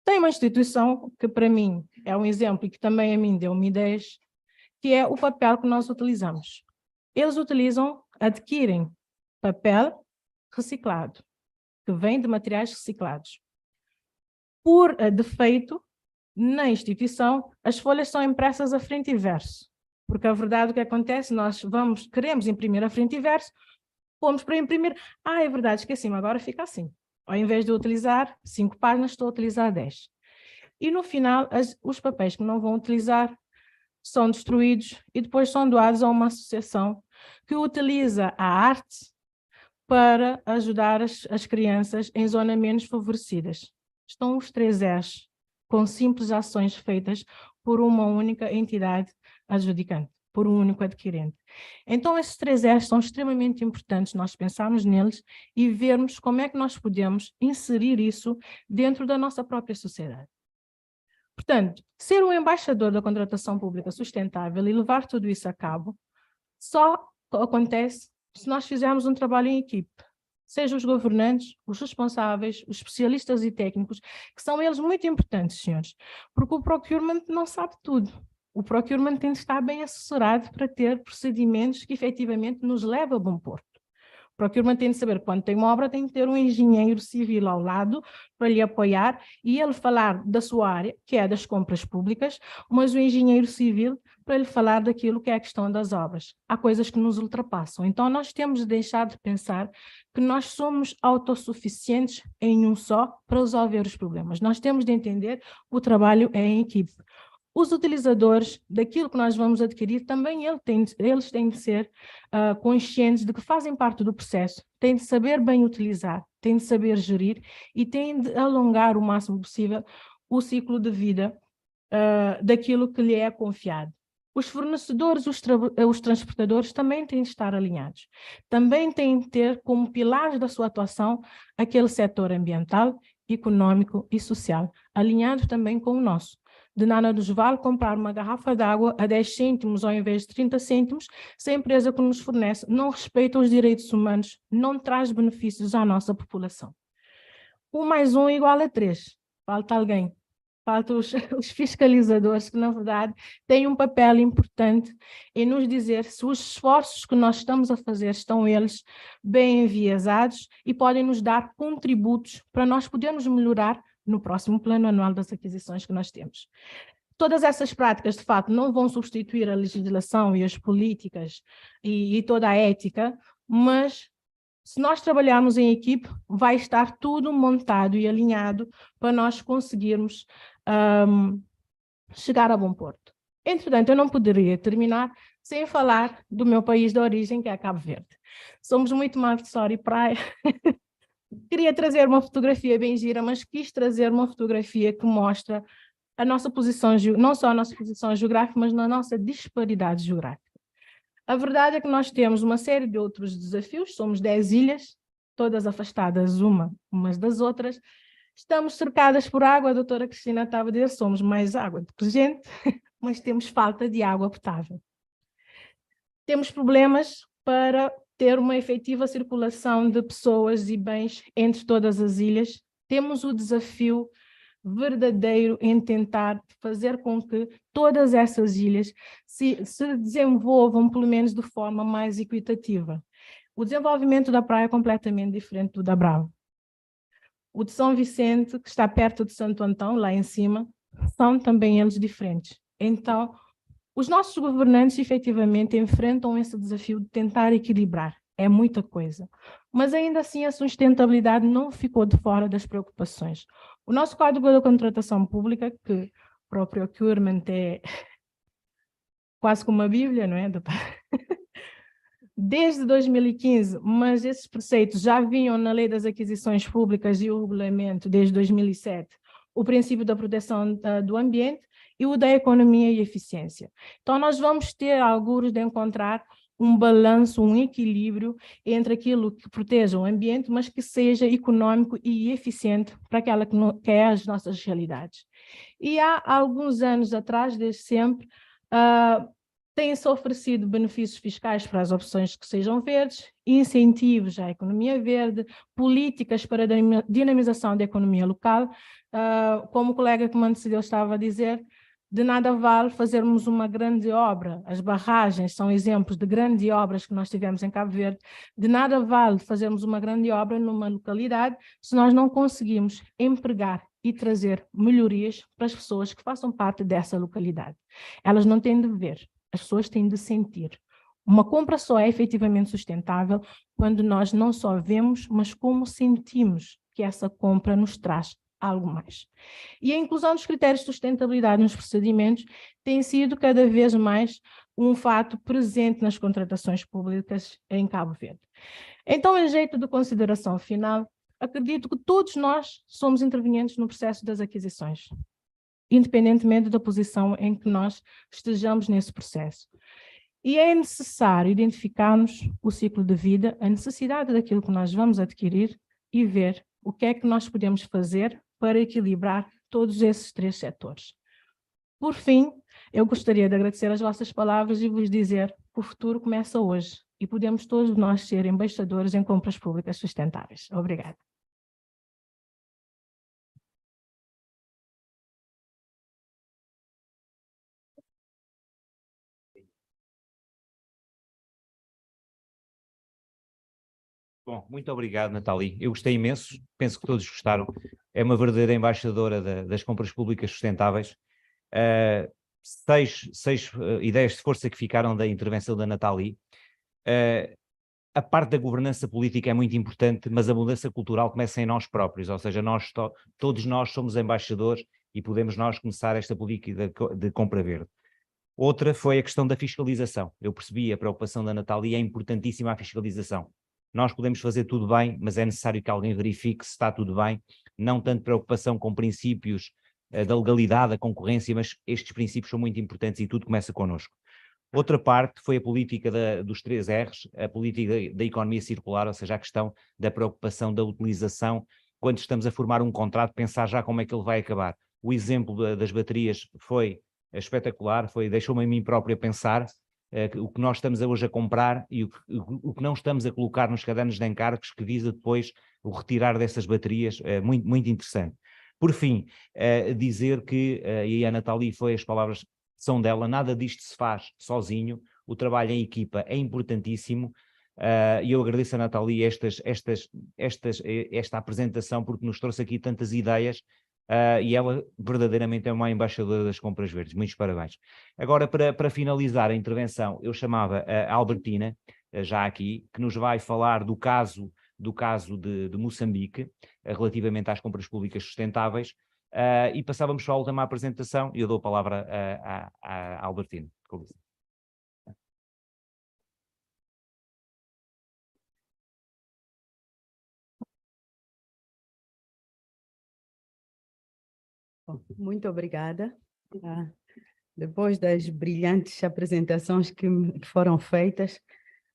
Tem uma instituição que para mim é um exemplo e que também a mim deu-me ideias, que é o papel que nós utilizamos. Eles adquirem papel reciclado, que vem de materiais reciclados. Por defeito, na instituição, as folhas são impressas a frente e verso, porque a verdade o que acontece, nós queremos imprimir a frente e verso, fomos para imprimir, é verdade, esqueci-me, agora fica assim. Ao invés de utilizar 5 páginas, estou a utilizar 10. E no final, os papéis que não vão utilizar são destruídos e depois são doados a uma associação que utiliza a arte para ajudar as crianças em zonas menos favorecidas. Estão os 3 R's, com simples ações feitas por uma única entidade adjudicante, por um único adquirente. Então, esses 3 R's são extremamente importantes, nós pensarmos neles e vermos como é que nós podemos inserir isso dentro da nossa própria sociedade. Portanto, ser um embaixador da contratação pública sustentável e levar tudo isso a cabo só acontece se nós fizermos um trabalho em equipe. Sejam os governantes, os responsáveis, os especialistas e técnicos, que são eles muito importantes, senhores, porque o procurement não sabe tudo. O procurement tem de estar bem assessorado para ter procedimentos que efetivamente nos levam a bom porto. O procurement tem de saber que quando tem uma obra tem de ter um engenheiro civil ao lado para lhe apoiar e ele falar da sua área, que é das compras públicas, mas o engenheiro civil para lhe falar daquilo que é a questão das obras. Há coisas que nos ultrapassam. Então nós temos de deixar de pensar que nós somos autossuficientes em um só para resolver os problemas. Nós temos de entender que o trabalho é em equipe. Os utilizadores daquilo que nós vamos adquirir também eles têm de ser conscientes de que fazem parte do processo, têm de saber bem utilizar, têm de saber gerir e têm de alongar o máximo possível o ciclo de vida daquilo que lhe é confiado. Os fornecedores, os transportadores também têm de estar alinhados. Também têm de ter como pilares da sua atuação aquele setor ambiental, econômico e social, alinhado também com o nosso. De nada nos vale comprar uma garrafa de água a 10 cêntimos ao invés de 30 cêntimos, se a empresa que nos fornece não respeita os direitos humanos, não traz benefícios à nossa população. 1 mais 1 igual a 3. Falta alguém. Faltam os fiscalizadores, que na verdade têm um papel importante em nos dizer se os esforços que nós estamos a fazer estão eles bem enviesados e podem nos dar contributos para nós podermos melhorar no próximo plano anual das aquisições que nós temos. Todas essas práticas, de fato, não vão substituir a legislação e as políticas e toda a ética, mas se nós trabalharmos em equipe, vai estar tudo montado e alinhado para nós conseguirmos chegar a bom porto. Entretanto, eu não poderia terminar sem falar do meu país de origem, que é Cabo Verde. Somos muito mais de sol e praia. Queria trazer uma fotografia bem gira, mas quis trazer uma fotografia que mostra a nossa posição, não só a nossa posição geográfica, mas na nossa disparidade geográfica. A verdade é que nós temos uma série de outros desafios, somos 10 ilhas, todas afastadas umas das outras, estamos cercadas por água, a doutora Cristina estava a dizer, somos mais água do que gente, mas temos falta de água potável. Temos problemas para ter uma efetiva circulação de pessoas e bens entre todas as ilhas, temos o desafio verdadeiro em tentar fazer com que todas essas ilhas se desenvolvam, pelo menos de forma mais equitativa. O desenvolvimento da praia é completamente diferente do da Brava. O de São Vicente, que está perto de Santo Antão, lá em cima, são também eles diferentes. Então, os nossos governantes efetivamente enfrentam esse desafio de tentar equilibrar. É muita coisa. Mas ainda assim a sustentabilidade não ficou de fora das preocupações. O nosso Código da Contratação Pública, que o próprio procurement é quase como uma bíblia, não é? Desde 2015, mas esses preceitos já vinham na Lei das Aquisições Públicas e o regulamento desde 2007, o princípio da proteção do ambiente e o da economia e eficiência. Então, nós vamos ter algures de encontrar um balanço, um equilíbrio entre aquilo que proteja o ambiente, mas que seja econômico e eficiente para aquela que é as nossas realidades. E há alguns anos atrás, desde sempre, têm-se oferecido benefícios fiscais para as opções que sejam verdes, incentivos à economia verde, políticas para a dinamização da economia local. Como o colega que me antecedeu estava a dizer, de nada vale fazermos uma grande obra. As barragens são exemplos de grandes obras que nós tivemos em Cabo Verde. De nada vale fazermos uma grande obra numa localidade se nós não conseguimos empregar e trazer melhorias para as pessoas que façam parte dessa localidade. Elas não têm de ver, as pessoas têm de sentir. Uma compra só é efetivamente sustentável quando nós não só vemos, mas como sentimos que essa compra nos traz algo mais. E a inclusão dos critérios de sustentabilidade nos procedimentos tem sido cada vez mais um fato presente nas contratações públicas em Cabo Verde. Então, em jeito de consideração final, acredito que todos nós somos intervenientes no processo das aquisições, independentemente da posição em que nós estejamos nesse processo. E é necessário identificarmos o ciclo de vida, a necessidade daquilo que nós vamos adquirir e ver o que é que nós podemos fazer para equilibrar todos esses três setores. Por fim, eu gostaria de agradecer as vossas palavras e vos dizer que o futuro começa hoje e podemos todos nós ser embaixadores em compras públicas sustentáveis. Obrigada. Bom, muito obrigado, Nathalie. Eu gostei imenso, penso que todos gostaram. É uma verdadeira embaixadora das compras públicas sustentáveis. Seis ideias de força que ficaram da intervenção da Nathalie. A parte da governança política é muito importante, mas a mudança cultural começa em nós próprios, ou seja, todos nós somos embaixadores e podemos nós começar esta política de compra verde. Outra foi a questão da fiscalização. Eu percebi a preocupação da Nathalie, é importantíssima a fiscalização. Nós podemos fazer tudo bem, mas é necessário que alguém verifique se está tudo bem, não tanto preocupação com princípios da legalidade, da concorrência, mas estes princípios são muito importantes e tudo começa connosco. Outra parte foi a política dos 3 R's, a política da economia circular, ou seja, a questão da preocupação da utilização, quando estamos a formar um contrato, pensar já como é que ele vai acabar. O exemplo das baterias foi espetacular, deixou-me a mim próprio a pensar o que nós estamos hoje a comprar e o que não estamos a colocar nos cadernos de encargos que visa depois o retirar dessas baterias, muito, muito interessante. Por fim, dizer que, e a Nathalie foi as palavras são dela, nada disto se faz sozinho, o trabalho em equipa é importantíssimo, e eu agradeço a Nathalie esta apresentação porque nos trouxe aqui tantas ideias, e ela verdadeiramente é uma embaixadora das compras verdes. Muitos parabéns. Agora, para finalizar a intervenção, eu chamava a Albertina, já aqui, que nos vai falar do caso de Moçambique, relativamente às compras públicas sustentáveis, e passávamos só a última apresentação, e eu dou a palavra à Albertina. Muito obrigada. Depois das brilhantes apresentações que foram feitas,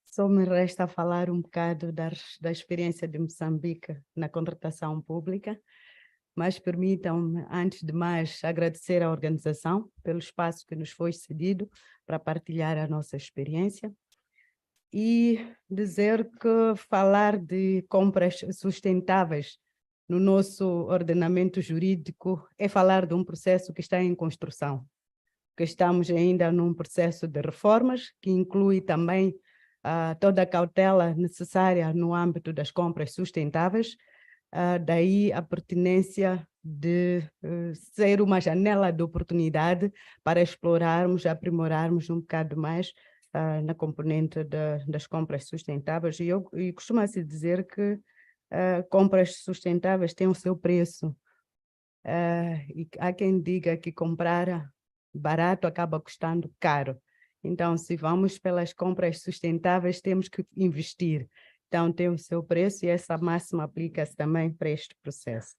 só me resta falar um bocado da experiência de Moçambique na contratação pública, mas permitam-me, antes de mais, agradecer à organização pelo espaço que nos foi cedido para partilhar a nossa experiência e dizer que falar de compras sustentáveis no nosso ordenamento jurídico é falar de um processo que está em construção, que estamos ainda num processo de reformas, que inclui também toda a cautela necessária no âmbito das compras sustentáveis, daí a pertinência de ser uma janela de oportunidade para explorarmos, aprimorarmos um bocado mais na componente das compras sustentáveis. E costuma-se dizer que compras sustentáveis têm o seu preço. E há quem diga que comprar barato acaba custando caro. Então, se vamos pelas compras sustentáveis, temos que investir. Então, tem o seu preço e essa máxima aplica-se também para este processo.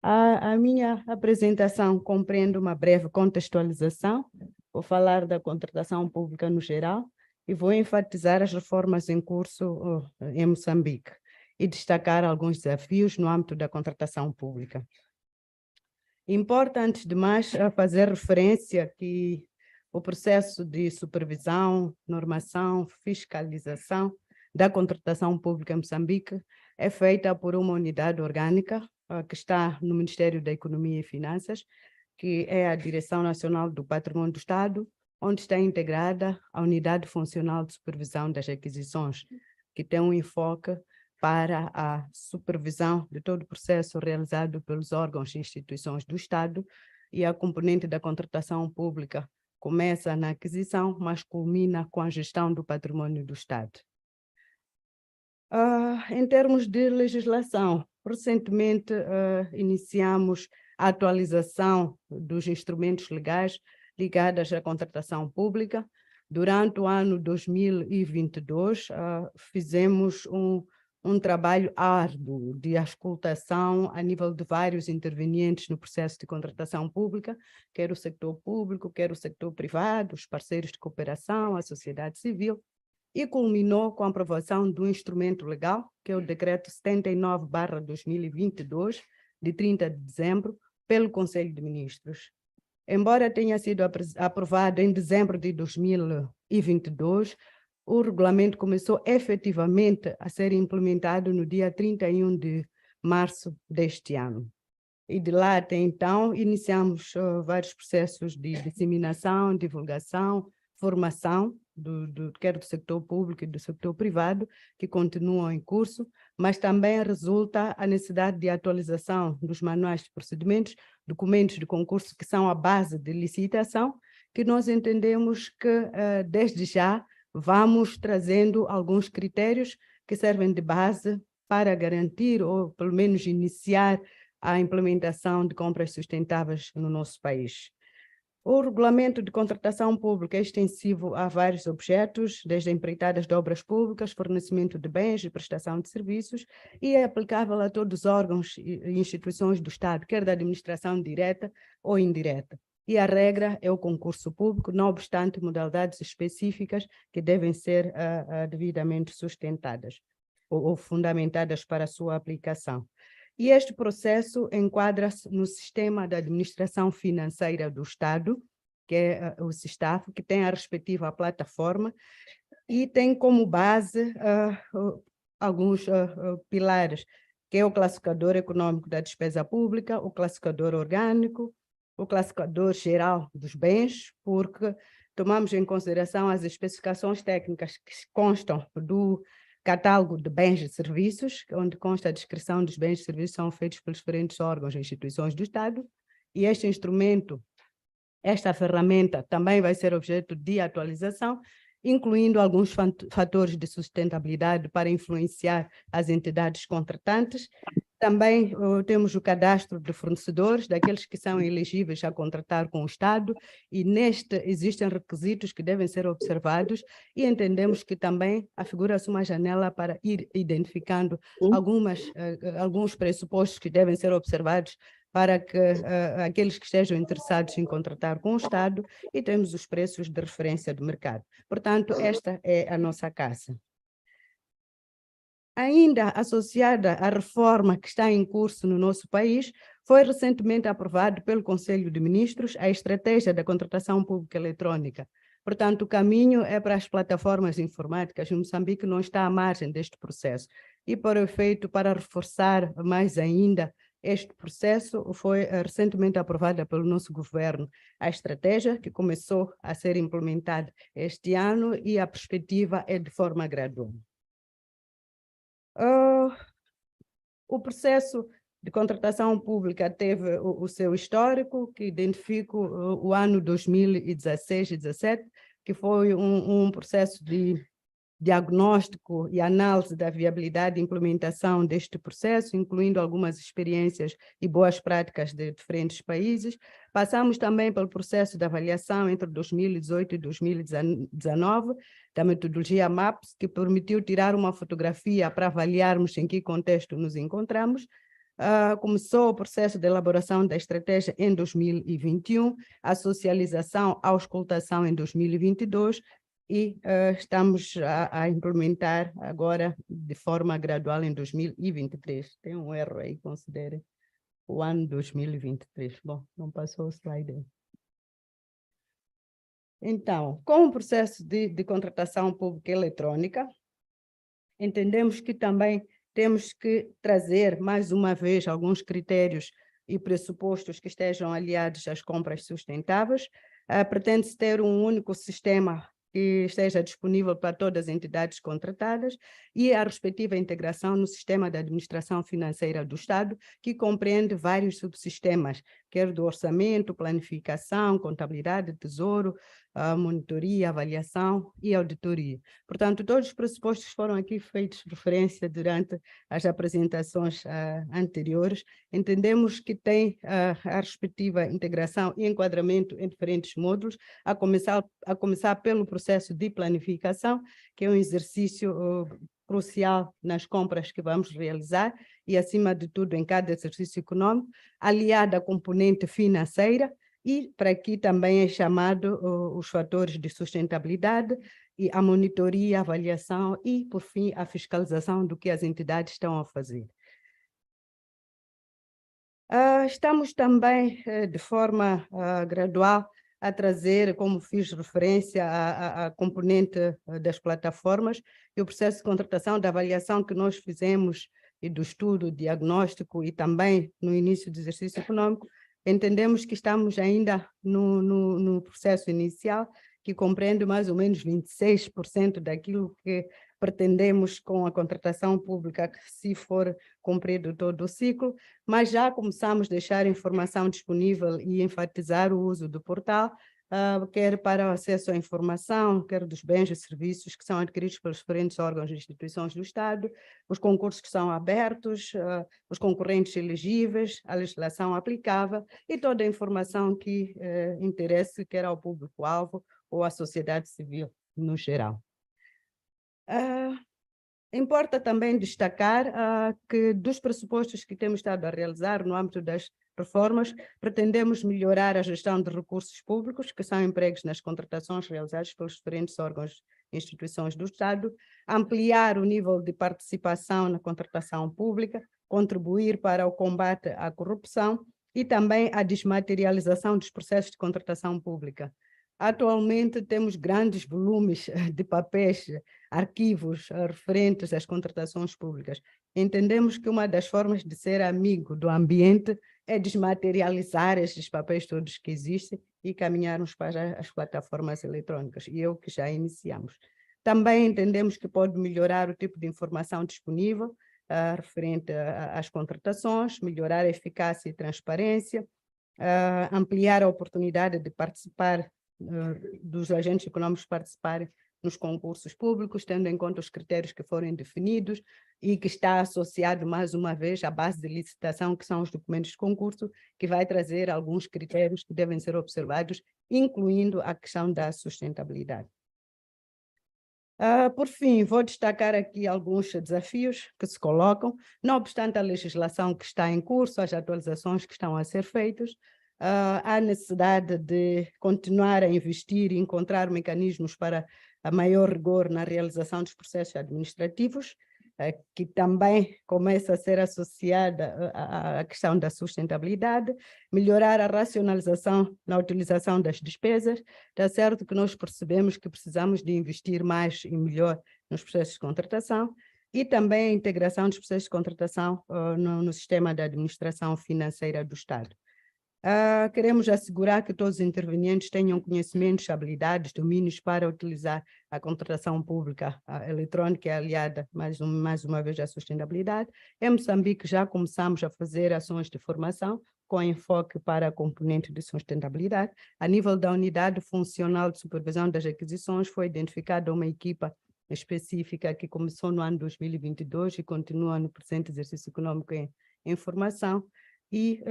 A minha apresentação compreende uma breve contextualização. Vou falar da contratação pública no geral e vou enfatizar as reformas em curso em Moçambique e destacar alguns desafios no âmbito da contratação pública. Importa, antes de mais, fazer referência que o processo de supervisão, normação, fiscalização da contratação pública em Moçambique é feita por uma unidade orgânica que está no Ministério da Economia e Finanças, que é a Direção Nacional do Patrimônio do Estado, onde está integrada a Unidade Funcional de Supervisão das Aquisições, que tem um enfoque para a supervisão de todo o processo realizado pelos órgãos e instituições do Estado, e a componente da contratação pública começa na aquisição, mas culmina com a gestão do patrimônio do Estado. Em termos de legislação, recentemente iniciamos a atualização dos instrumentos legais ligados à contratação pública. Durante o ano 2022, fizemos um trabalho árduo de auscultação a nível de vários intervenientes no processo de contratação pública, quer o setor público, quer o setor privado, os parceiros de cooperação, a sociedade civil, e culminou com a aprovação do instrumento legal, que é o Decreto 79/2022, de 30 de dezembro, pelo Conselho de Ministros. Embora tenha sido aprovado em dezembro de 2022, o regulamento começou efetivamente a ser implementado no dia 31 de março deste ano. E de lá até então, iniciamos vários processos de disseminação, divulgação, formação, quer do setor público e do setor privado, que continuam em curso, mas também resulta a necessidade de atualização dos manuais de procedimentos, documentos de concurso que são a base de licitação, que nós entendemos que, desde já, vamos trazendo alguns critérios que servem de base para garantir, ou pelo menos iniciar, a implementação de compras sustentáveis no nosso país. O regulamento de contratação pública é extensivo a vários objetos, desde empreitadas de obras públicas, fornecimento de bens e prestação de serviços, e é aplicável a todos os órgãos e instituições do Estado, quer da administração direta ou indireta. E a regra é o concurso público, não obstante modalidades específicas que devem ser devidamente sustentadas ou fundamentadas para a sua aplicação. E este processo enquadra-se no sistema da administração financeira do Estado, que é o SISTAF, que tem a respectiva plataforma e tem como base alguns pilares, que é o classificador econômico da despesa pública, o classificador orgânico, o classificador geral dos bens, porque tomamos em consideração as especificações técnicas que constam do catálogo de bens e serviços, onde consta a descrição dos bens e serviços que são feitos pelos diferentes órgãos e instituições do Estado, e este instrumento, esta ferramenta também vai ser objeto de atualização, incluindo alguns fatores de sustentabilidade para influenciar as entidades contratantes. Também temos o cadastro de fornecedores, daqueles que são elegíveis a contratar com o Estado, e neste existem requisitos que devem ser observados, e entendemos que também afigura-se uma janela para ir identificando alguns pressupostos que devem ser observados para que aqueles que estejam interessados em contratar com o Estado, e temos os preços de referência do mercado. Portanto, esta é a nossa casa. Ainda associada à reforma que está em curso no nosso país, foi recentemente aprovado pelo Conselho de Ministros a Estratégia da Contratação Pública Eletrônica, Portanto, o caminho é para as plataformas informáticas. Moçambique não está à margem deste processo. E, para o efeito, para reforçar mais ainda este processo, foi recentemente aprovada pelo nosso governo a estratégia que começou a ser implementada este ano e a perspectiva é de forma gradual. O processo de contratação pública teve o seu histórico, que identifica o ano 2016 e 2017, que foi um processo de diagnóstico e análise da viabilidade e implementação deste processo, incluindo algumas experiências e boas práticas de diferentes países. Passamos também pelo processo de avaliação entre 2018 e 2019, da metodologia MAPS, que permitiu tirar uma fotografia para avaliarmos em que contexto nos encontramos. Começou o processo de elaboração da estratégia em 2021, a socialização, a auscultação em 2022, e estamos a implementar agora de forma gradual em 2023. Tem um erro aí, considere o ano 2023. Bom, não passou o slide aí. Então, com o processo de contratação pública eletrônica, entendemos que também temos que trazer, mais uma vez, alguns critérios e pressupostos que estejam aliados às compras sustentáveis. Pretende-se ter um único sistema que esteja disponível para todas as entidades contratadas e a respectiva integração no sistema de administração financeira do Estado, que compreende vários subsistemas, quer do orçamento, planificação, contabilidade, tesouro, monitoria, avaliação e auditoria. Portanto, todos os pressupostos foram aqui feitos referência durante as apresentações anteriores. Entendemos que tem a respectiva integração e enquadramento em diferentes módulos, a começar pelo processo de planificação, que é um exercício crucial nas compras que vamos realizar e, acima de tudo, em cada exercício econômico, aliada à componente financeira, e para aqui também é chamado os fatores de sustentabilidade e a monitoria, a avaliação e, por fim, a fiscalização do que as entidades estão a fazer. Estamos também, de forma gradual, a trazer, como fiz referência, a componente das plataformas e o processo de contratação, da avaliação que nós fizemos e do estudo diagnóstico e também no início do exercício econômico. Entendemos que estamos ainda no processo inicial, que compreende mais ou menos 26% daquilo que pretendemos com a contratação pública, se for cumprido todo o ciclo, mas já começamos a deixar informação disponível e enfatizar o uso do portal, quer para o acesso à informação, quer dos bens e serviços que são adquiridos pelos diferentes órgãos e instituições do Estado, os concursos que são abertos, os concorrentes elegíveis, a legislação aplicável e toda a informação que interesse quer ao público-alvo ou à sociedade civil no geral. Importa também destacar que dos pressupostos que temos estado a realizar no âmbito das reformas, pretendemos melhorar a gestão de recursos públicos que são empregos nas contratações realizadas pelos diferentes órgãos e instituições do Estado, ampliar o nível de participação na contratação pública, contribuir para o combate à corrupção e também a desmaterialização dos processos de contratação pública. Atualmente temos grandes volumes de papéis, arquivos referentes às contratações públicas. Entendemos que uma das formas de ser amigo do ambiente é desmaterializar esses papéis todos que existem e caminharmos para as plataformas eletrônicas, e é o que já iniciamos. Também entendemos que pode melhorar o tipo de informação disponível referente às contratações, melhorar a eficácia e transparência, ampliar a oportunidade de participar dos agentes econômicos participarem nos concursos públicos, tendo em conta os critérios que forem definidos e que está associado, mais uma vez, à base de licitação, que são os documentos de concurso, que vai trazer alguns critérios que devem ser observados, incluindo a questão da sustentabilidade. Por fim, vou destacar aqui alguns desafios que se colocam, não obstante a legislação que está em curso, as atualizações que estão a ser feitas, há necessidade de continuar a investir e encontrar mecanismos para a maior rigor na realização dos processos administrativos. que também começa a ser associada à questão da sustentabilidade, melhorar a racionalização na utilização das despesas. Está certo que nós percebemos que precisamos de investir mais e melhor nos processos de contratação e também a integração dos processos de contratação no sistema da administração financeira do Estado. Queremos assegurar que todos os intervenientes tenham conhecimentos, habilidades, domínios para utilizar a contratação pública eletrônica aliada, mais uma vez, à sustentabilidade. Em Moçambique já começamos a fazer ações de formação com enfoque para a componente de sustentabilidade. A nível da unidade funcional de supervisão das aquisições foi identificada uma equipa específica que começou no ano 2022 e continua no presente exercício econômico em formação e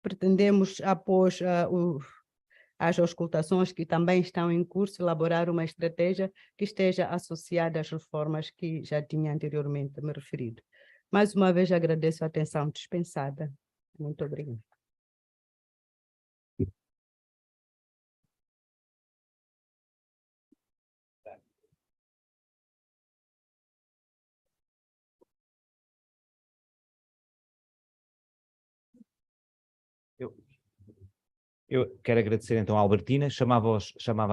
pretendemos, após as auscultações que também estão em curso, elaborar uma estratégia que esteja associada às reformas que já tinha anteriormente me referido. Mais uma vez agradeço a atenção dispensada. Muito obrigada. Eu quero agradecer então à Albertina, chamava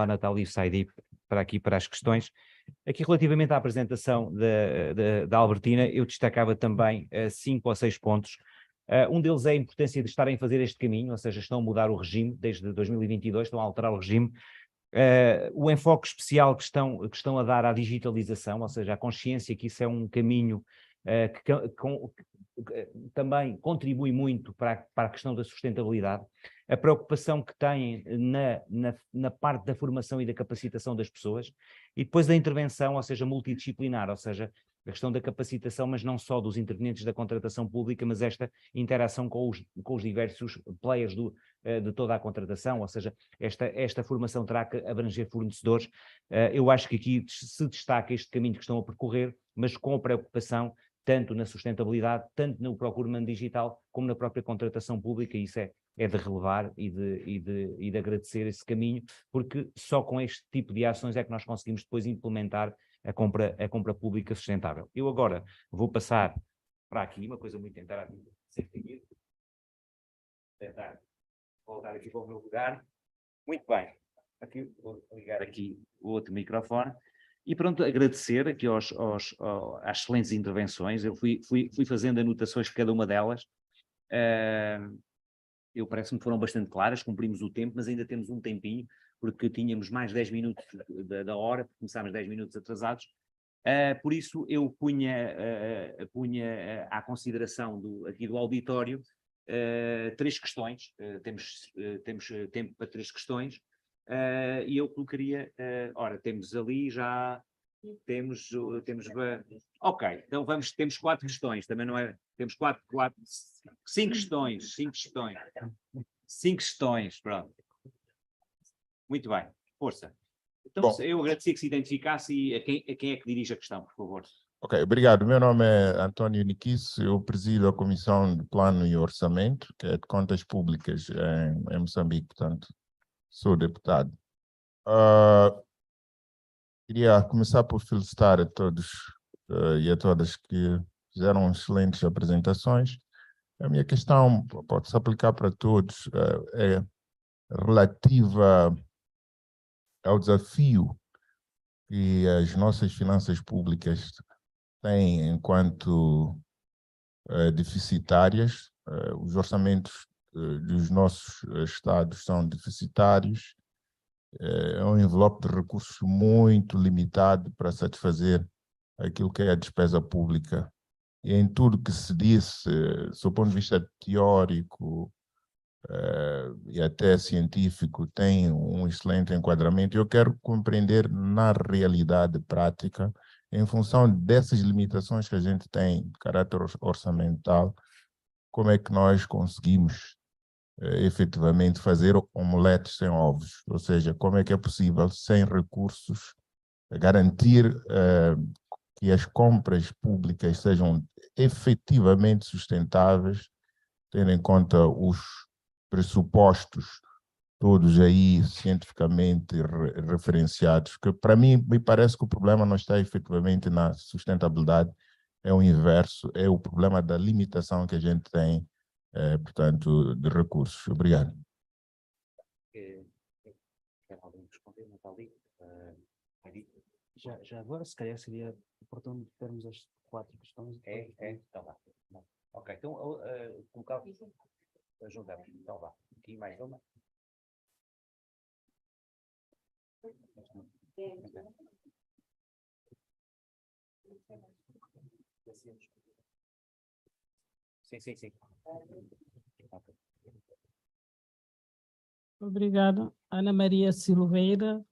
a Natália e o Saidi para aqui para as questões. Aqui relativamente à apresentação da Albertina, eu destacava também 5 ou 6 pontos. Um deles é a importância de estarem a fazer este caminho, ou seja, estão a mudar o regime, desde 2022 estão a alterar o regime. O enfoque especial que estão a dar à digitalização, ou seja, a consciência que isso é um caminho que também contribui muito para a questão da sustentabilidade, a preocupação que têm na parte da formação e da capacitação das pessoas, e depois da intervenção, ou seja, multidisciplinar, ou seja, a questão da capacitação, mas não só dos intervenientes da contratação pública, mas esta interação com os diversos players de toda a contratação, ou seja, esta formação terá que abranger fornecedores. Eu acho que aqui se destaca este caminho que estão a percorrer, mas com a preocupação tanto na sustentabilidade, tanto no procurement digital, como na própria contratação pública, e isso é de relevar e de agradecer esse caminho, porque só com este tipo de ações é que nós conseguimos depois implementar a compra pública sustentável. Eu agora vou passar para aqui, uma coisa muito interativa, tentar voltar aqui para o meu lugar. Muito bem, aqui, vou ligar aqui o outro microfone. E pronto, agradecer aqui às excelentes intervenções. Eu fui fazendo anotações de cada uma delas. Eu parece-me que foram bastante claras, cumprimos o tempo, mas ainda temos um tempinho, porque tínhamos mais 10 minutos da hora, começámos 10 minutos atrasados. Por isso eu punha à consideração aqui do auditório 3 questões. Temos tempo para 3 questões. E eu colocaria, temos ali já, ok, então temos 4 questões, também não é, temos 5 questões, pronto. Muito bem, força. Então, bom, eu agradecia que se identificasse e a quem é que dirige a questão, por favor. Ok, obrigado. Meu nome é António Niquice, eu presido a Comissão de Plano e Orçamento, que é de Contas Públicas em Moçambique, portanto, sou deputado. Queria começar por felicitar a todos e a todas que fizeram excelentes apresentações. A minha questão pode-se aplicar para todos, é relativa ao desafio que as nossas finanças públicas têm enquanto deficitárias. Os orçamentos dos nossos estados são deficitários. É um envelope de recursos muito limitado para satisfazer aquilo que é a despesa pública. E em tudo que se disse, do ponto de vista teórico e até científico, tem um excelente enquadramento. Eu quero compreender na realidade prática, em função dessas limitações que a gente tem de caráter orçamental, como é que nós conseguimos efetivamente fazer omeletes sem ovos, ou seja, como é que é possível, sem recursos, garantir que as compras públicas sejam efetivamente sustentáveis, tendo em conta os pressupostos todos aí cientificamente referenciados, que para mim me parece que o problema não está efetivamente na sustentabilidade, é o inverso, é o problema da limitação que a gente tem, portanto, de recursos. Obrigado. Quer alguém responder, Nathalie? Já agora, se calhar, seria oportuno termos as 4 questões. Então vá. Ok, então colocar, juntamos. Então vá. Aqui mais uma. Sim. Okay. Obrigada. Ana Maria Silveira,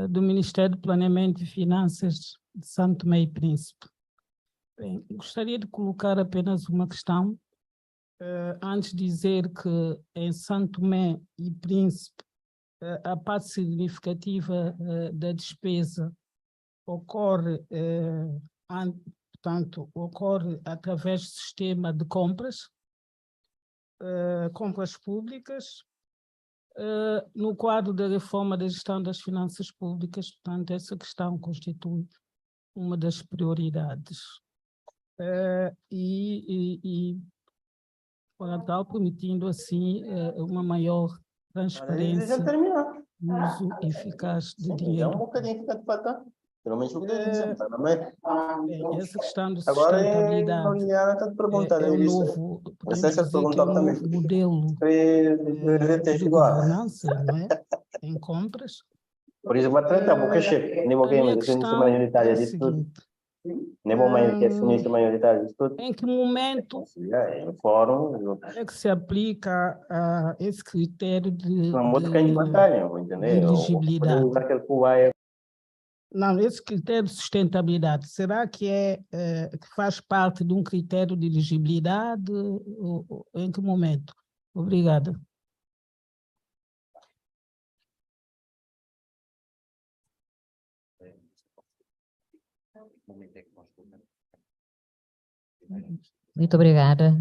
do Ministério do Planeamento e Finanças de São Tomé e Príncipe. Bem, gostaria de colocar apenas uma questão. Antes de dizer que em São Tomé e Príncipe a parte significativa da despesa ocorre, portanto, ocorre através do sistema de compras públicas, no quadro da reforma da gestão das finanças públicas. Portanto, essa questão constitui uma das prioridades. Para tal, permitindo assim uma maior transparência no uso eficaz de dinheiro. Um bocadinho fica de patão. Essa questão de sustentabilidade é um novo, podemos dizer que é um novo modelo de governança, não é? Em compras. Por isso, vai tratar boca cheia. Nem vou ganhar acionista maioritário disso tudo. Nem vou mais que acionista maioritário disso tudo. Em que momento é que se aplica esse critério de elegibilidade? Não, esse critério de sustentabilidade, será que que faz parte de um critério de elegibilidade? Ou em que momento? Obrigada. Muito obrigada.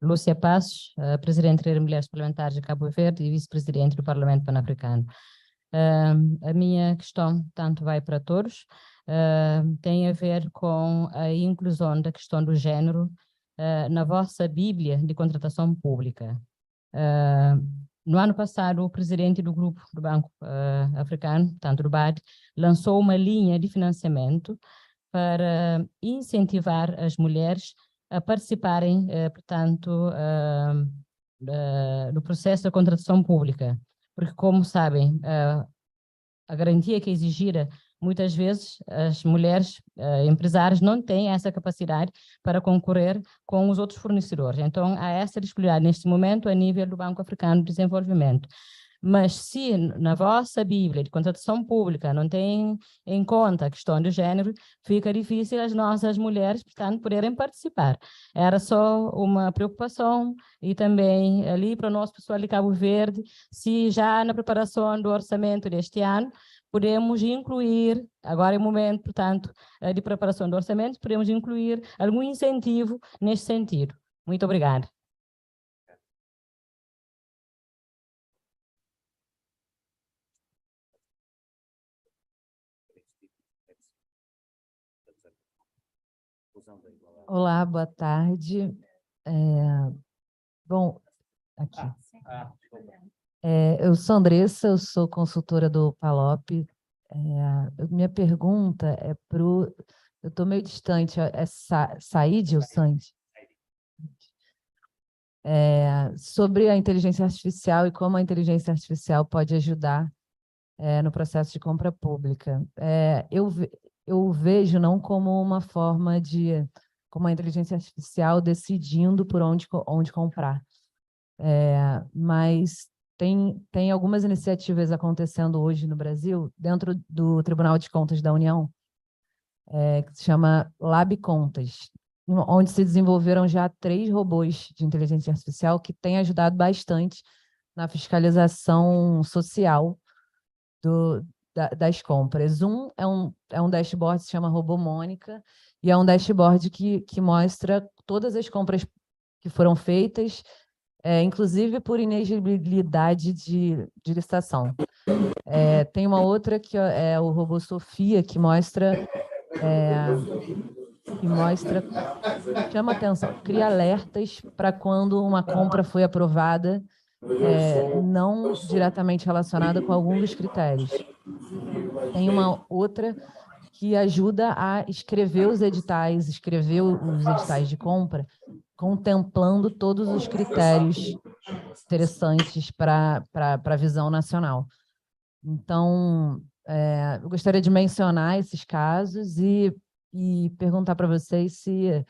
Lúcia Passos, Presidente das Mulheres Parlamentares de Cabo Verde e Vice-Presidente do Parlamento Pan-Africano. A minha questão, tanto vai para todos, tem a ver com a inclusão da questão do género na vossa Bíblia de contratação pública. No ano passado, o presidente do Grupo do Banco Africano, tanto do BAD, lançou uma linha de financiamento para incentivar as mulheres a participarem, portanto, do processo da contratação pública. Porque, como sabem, a garantia que é exigida, muitas vezes, as mulheres empresárias não têm essa capacidade para concorrer com os outros fornecedores. Então, há essa disponibilidade neste momento a nível do Banco Africano de Desenvolvimento. Mas se na vossa Bíblia de contratação pública não tem em conta a questão do género, fica difícil as nossas mulheres, portanto, poderem participar. Era só uma preocupação e também ali para o nosso pessoal de Cabo Verde, se já na preparação do orçamento deste ano, podemos incluir, agora é o momento, portanto, de preparação do orçamento, podemos incluir algum incentivo neste sentido. Muito obrigada. Olá, boa tarde. Bom, aqui. Eu sou Andressa, eu sou consultora do PALOP. Minha pergunta é para o... Eu estou meio distante, é Said ou Sandy? Sobre a inteligência artificial e como a inteligência artificial pode ajudar no processo de compra pública. Eu vejo não como uma forma de... como a inteligência artificial decidindo por onde comprar. Mas tem algumas iniciativas acontecendo hoje no Brasil, dentro do Tribunal de Contas da União, que se chama Lab Contas, onde se desenvolveram já 3 robôs de inteligência artificial que têm ajudado bastante na fiscalização social das compras. É um dashboard que se chama Robô Mônica, e é um dashboard que mostra todas as compras que foram feitas, inclusive por inexigibilidade de licitação. Tem uma outra que é o Robô Sofia, que mostra que mostra, chama atenção, cria alertas para quando uma compra foi aprovada, não diretamente relacionada com algum dos critérios. Tem uma outra que ajuda a escrever os editais de compra, contemplando todos os critérios interessantes para a visão nacional. Então, eu gostaria de mencionar esses casos e perguntar para vocês se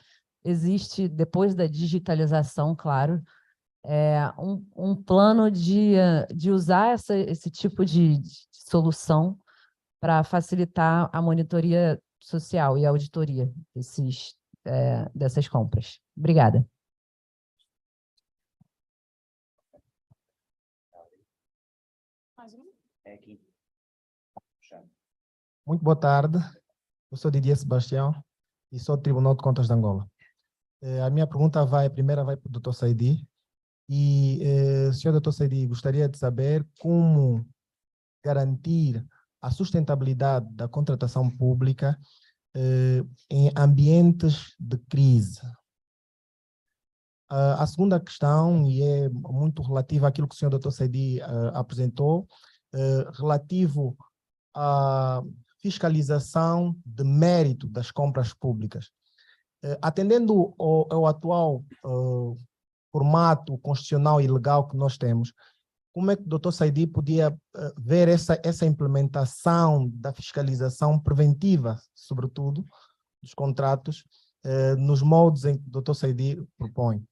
existe, depois da digitalização, claro, um plano de usar esse tipo de solução para facilitar a monitoria social e a auditoria dessas compras. Obrigada. Muito boa tarde. Eu sou Didier Sebastião e sou do Tribunal de Contas de Angola. A minha pergunta primeira vai para o Dr. Saidi. E, Sr. Dr. Saidi, gostaria de saber como garantir a sustentabilidade da contratação pública em ambientes de crise. A segunda questão, e é muito relativa àquilo que o Sr. Dr. Saidi apresentou, relativo à fiscalização de mérito das compras públicas. Atendendo ao atual formato constitucional e legal que nós temos, como é que o Dr. Saidi podia ver essa implementação da fiscalização preventiva, sobretudo, dos contratos, nos moldes em que o Dr. Saidi propõe?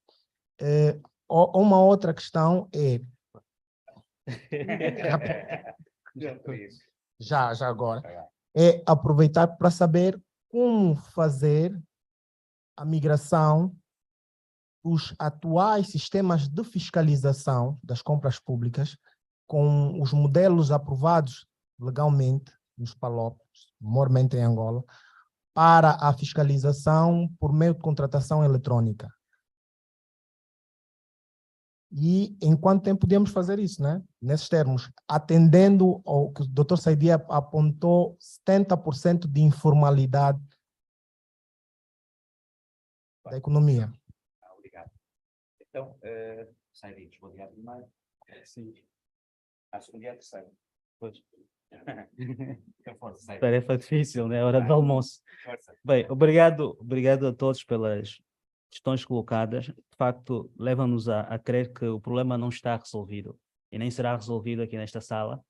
Uma outra questão é... já agora. É aproveitar para saber como fazer a migração dos atuais sistemas de fiscalização das compras públicas com os modelos aprovados legalmente nos PALOP, maiormente em Angola, para a fiscalização por meio de contratação eletrônica. E em quanto tempo podemos fazer isso, né? Nesses termos, atendendo ao que o Dr. Saidi apontou, 70% de informalidade da economia. Obrigado. Então, Saidi, respondi à primeira. Sim. À segunda e à terceira. Pois. Força, Tarefa difícil, né? Hora do almoço. Força. Bem, obrigado a todos pelas questões colocadas. De facto, levam-nos a crer que o problema não está resolvido e nem será resolvido aqui nesta sala.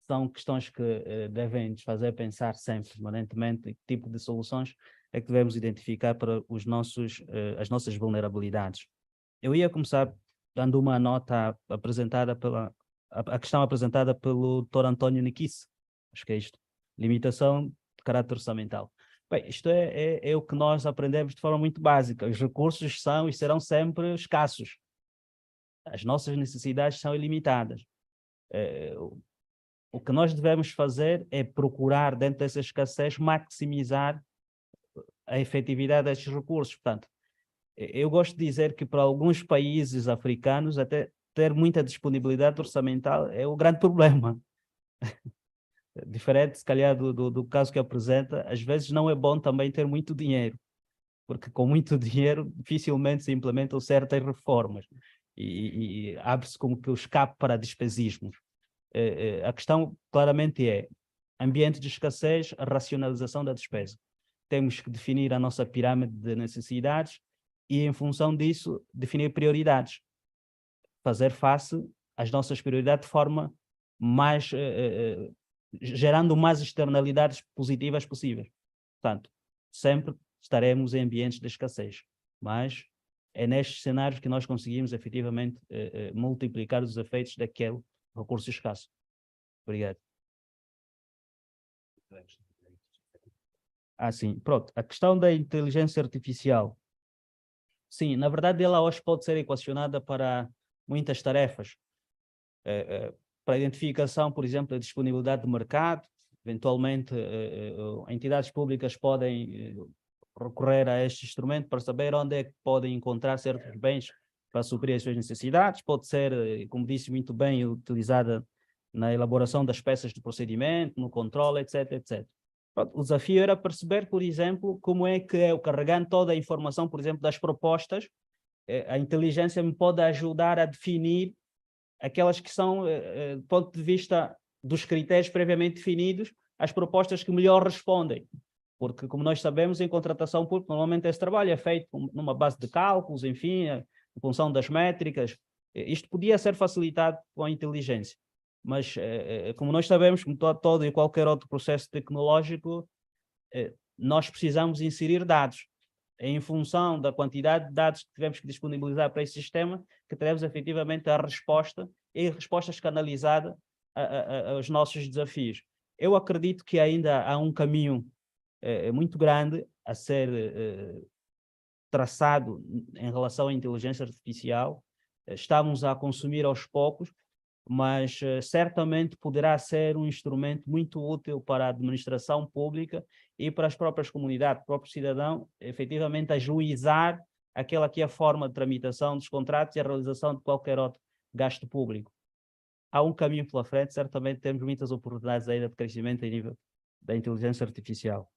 São questões que devem nos fazer pensar sempre, permanentemente, em que tipo de soluções é que devemos identificar para as nossas vulnerabilidades. Eu ia começar dando uma nota apresentada a questão apresentada pelo Dr. António Nikice. Acho que é isto. Limitação de caráter orçamental. Bem, isto é o que nós aprendemos de forma muito básica. Os recursos são e serão sempre escassos. As nossas necessidades são ilimitadas. O que nós devemos fazer é procurar, dentro dessa escassez, maximizar a efetividade destes recursos. Portanto, eu gosto de dizer que para alguns países africanos, até ter muita disponibilidade orçamental é o grande problema. Diferente, se calhar, do caso que apresenta, às vezes não é bom também ter muito dinheiro, porque com muito dinheiro dificilmente se implementam certas reformas e abre-se como que o escape para despesismos. A questão claramente é ambiente de escassez, a racionalização da despesa. Temos que definir a nossa pirâmide de necessidades e, em função disso, definir prioridades. Fazer face às nossas prioridades de forma mais... gerando mais externalidades positivas possíveis. Portanto, sempre estaremos em ambientes de escassez, mas é nestes cenários que nós conseguimos efetivamente multiplicar os efeitos daquele recurso escasso. Obrigado. Sim, pronto. A questão da inteligência artificial. Sim, na verdade ela hoje pode ser equacionada para muitas tarefas. Para a identificação, por exemplo, da disponibilidade de mercado, eventualmente entidades públicas podem recorrer a este instrumento para saber onde é que podem encontrar certos bens para suprir as suas necessidades. Pode ser, como disse muito bem, utilizada na elaboração das peças de procedimento, no controle, etc, etc. Pronto, o desafio era perceber, por exemplo, como é que eu, carregando toda a informação, por exemplo, das propostas, a inteligência me pode ajudar a definir aquelas que são, do ponto de vista dos critérios previamente definidos, as propostas que melhor respondem. Porque, como nós sabemos, em contratação pública, normalmente esse trabalho é feito numa base de cálculos, enfim, em função das métricas. Isto podia ser facilitado com a inteligência. Mas, como nós sabemos, como todo e qualquer outro processo tecnológico, nós precisamos inserir dados. É em função da quantidade de dados que tivemos que disponibilizar para esse sistema que teremos efetivamente a resposta e respostas canalizadas aos nossos desafios. Eu acredito que ainda há um caminho muito grande a ser traçado em relação à inteligência artificial. Estamos a consumir aos poucos, mas certamente poderá ser um instrumento muito útil para a administração pública e para as próprias comunidades, o próprio cidadão, efetivamente ajuizar aquela que é a forma de tramitação dos contratos e a realização de qualquer outro gasto público. Há um caminho pela frente, certamente temos muitas oportunidades ainda de crescimento em nível da inteligência artificial.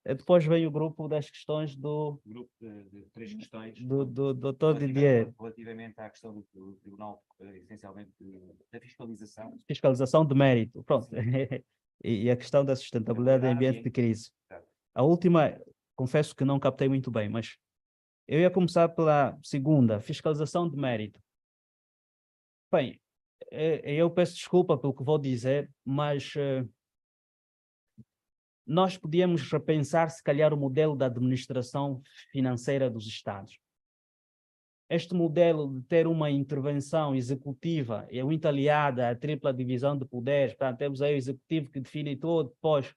Depois vem o grupo das questões do... Grupo de 3 questões. Do Dr. Didier. Relativamente à questão do Tribunal, essencialmente da fiscalização. Fiscalização de mérito, pronto. E a questão da sustentabilidade em ambiente de crise. A última, confesso que não captei muito bem, mas eu ia começar pela segunda, fiscalização de mérito. Bem, eu peço desculpa pelo que vou dizer, mas... nós podíamos repensar, se calhar, o modelo da administração financeira dos Estados. Este modelo de ter uma intervenção executiva é muito aliada à tripla divisão de poderes. Portanto, temos aí o executivo que define tudo, depois,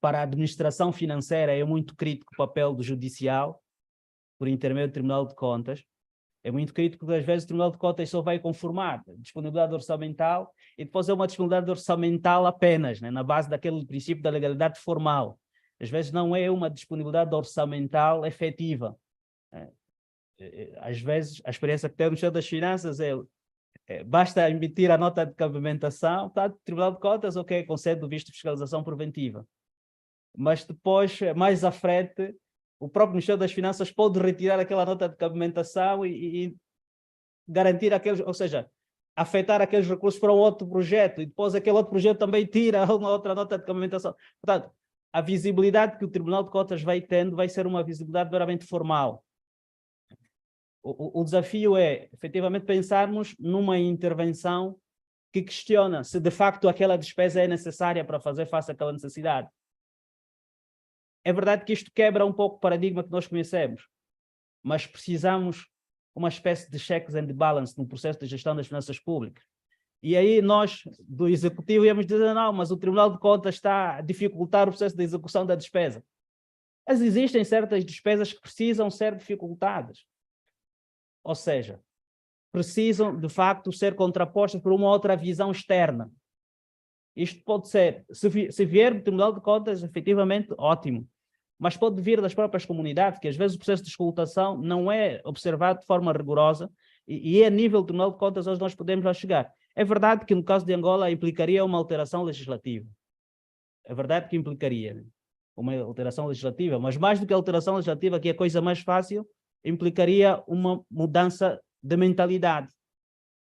para a administração financeira é muito crítico o papel do judicial, por intermédio do Tribunal de Contas. É muito crítico que, às vezes, o Tribunal de Contas só vai conformar disponibilidade orçamental e depois é uma disponibilidade orçamental apenas, né, na base daquele princípio da legalidade formal. Às vezes não é uma disponibilidade orçamental efetiva. Às vezes, a experiência que temos no Ministério das Finanças basta emitir a nota de cabimentação, tá, o Tribunal de Contas, ok, concede o visto de fiscalização preventiva. Mas depois, mais à frente, o próprio Ministério das Finanças pode retirar aquela nota de cabimentação e garantir aqueles, ou seja, afetar aqueles recursos para um outro projeto, e depois aquele outro projeto também tira uma outra nota de cabimentação. Portanto, a visibilidade que o Tribunal de Contas vai tendo vai ser uma visibilidade meramente formal. O desafio é, efetivamente, pensarmos numa intervenção que questiona se de facto aquela despesa é necessária para fazer face àquela necessidade. É verdade que isto quebra um pouco o paradigma que nós conhecemos, mas precisamos uma espécie de checks and balance no processo de gestão das finanças públicas. E aí nós, do Executivo, íamos dizer, não, mas o Tribunal de Contas está a dificultar o processo de execução da despesa. Mas existem certas despesas que precisam ser dificultadas. Ou seja, precisam, de facto, ser contrapostas por uma outra visão externa. Isto pode ser, se vier do Tribunal de Contas, efetivamente, ótimo. Mas pode vir das próprias comunidades, que às vezes o processo de escutação não é observado de forma rigorosa e é a nível do Tribunal de Contas onde nós podemos lá chegar. É verdade que no caso de Angola implicaria uma alteração legislativa. É verdade que implicaria uma alteração legislativa, mas mais do que a alteração legislativa, que é a coisa mais fácil, implicaria uma mudança de mentalidade.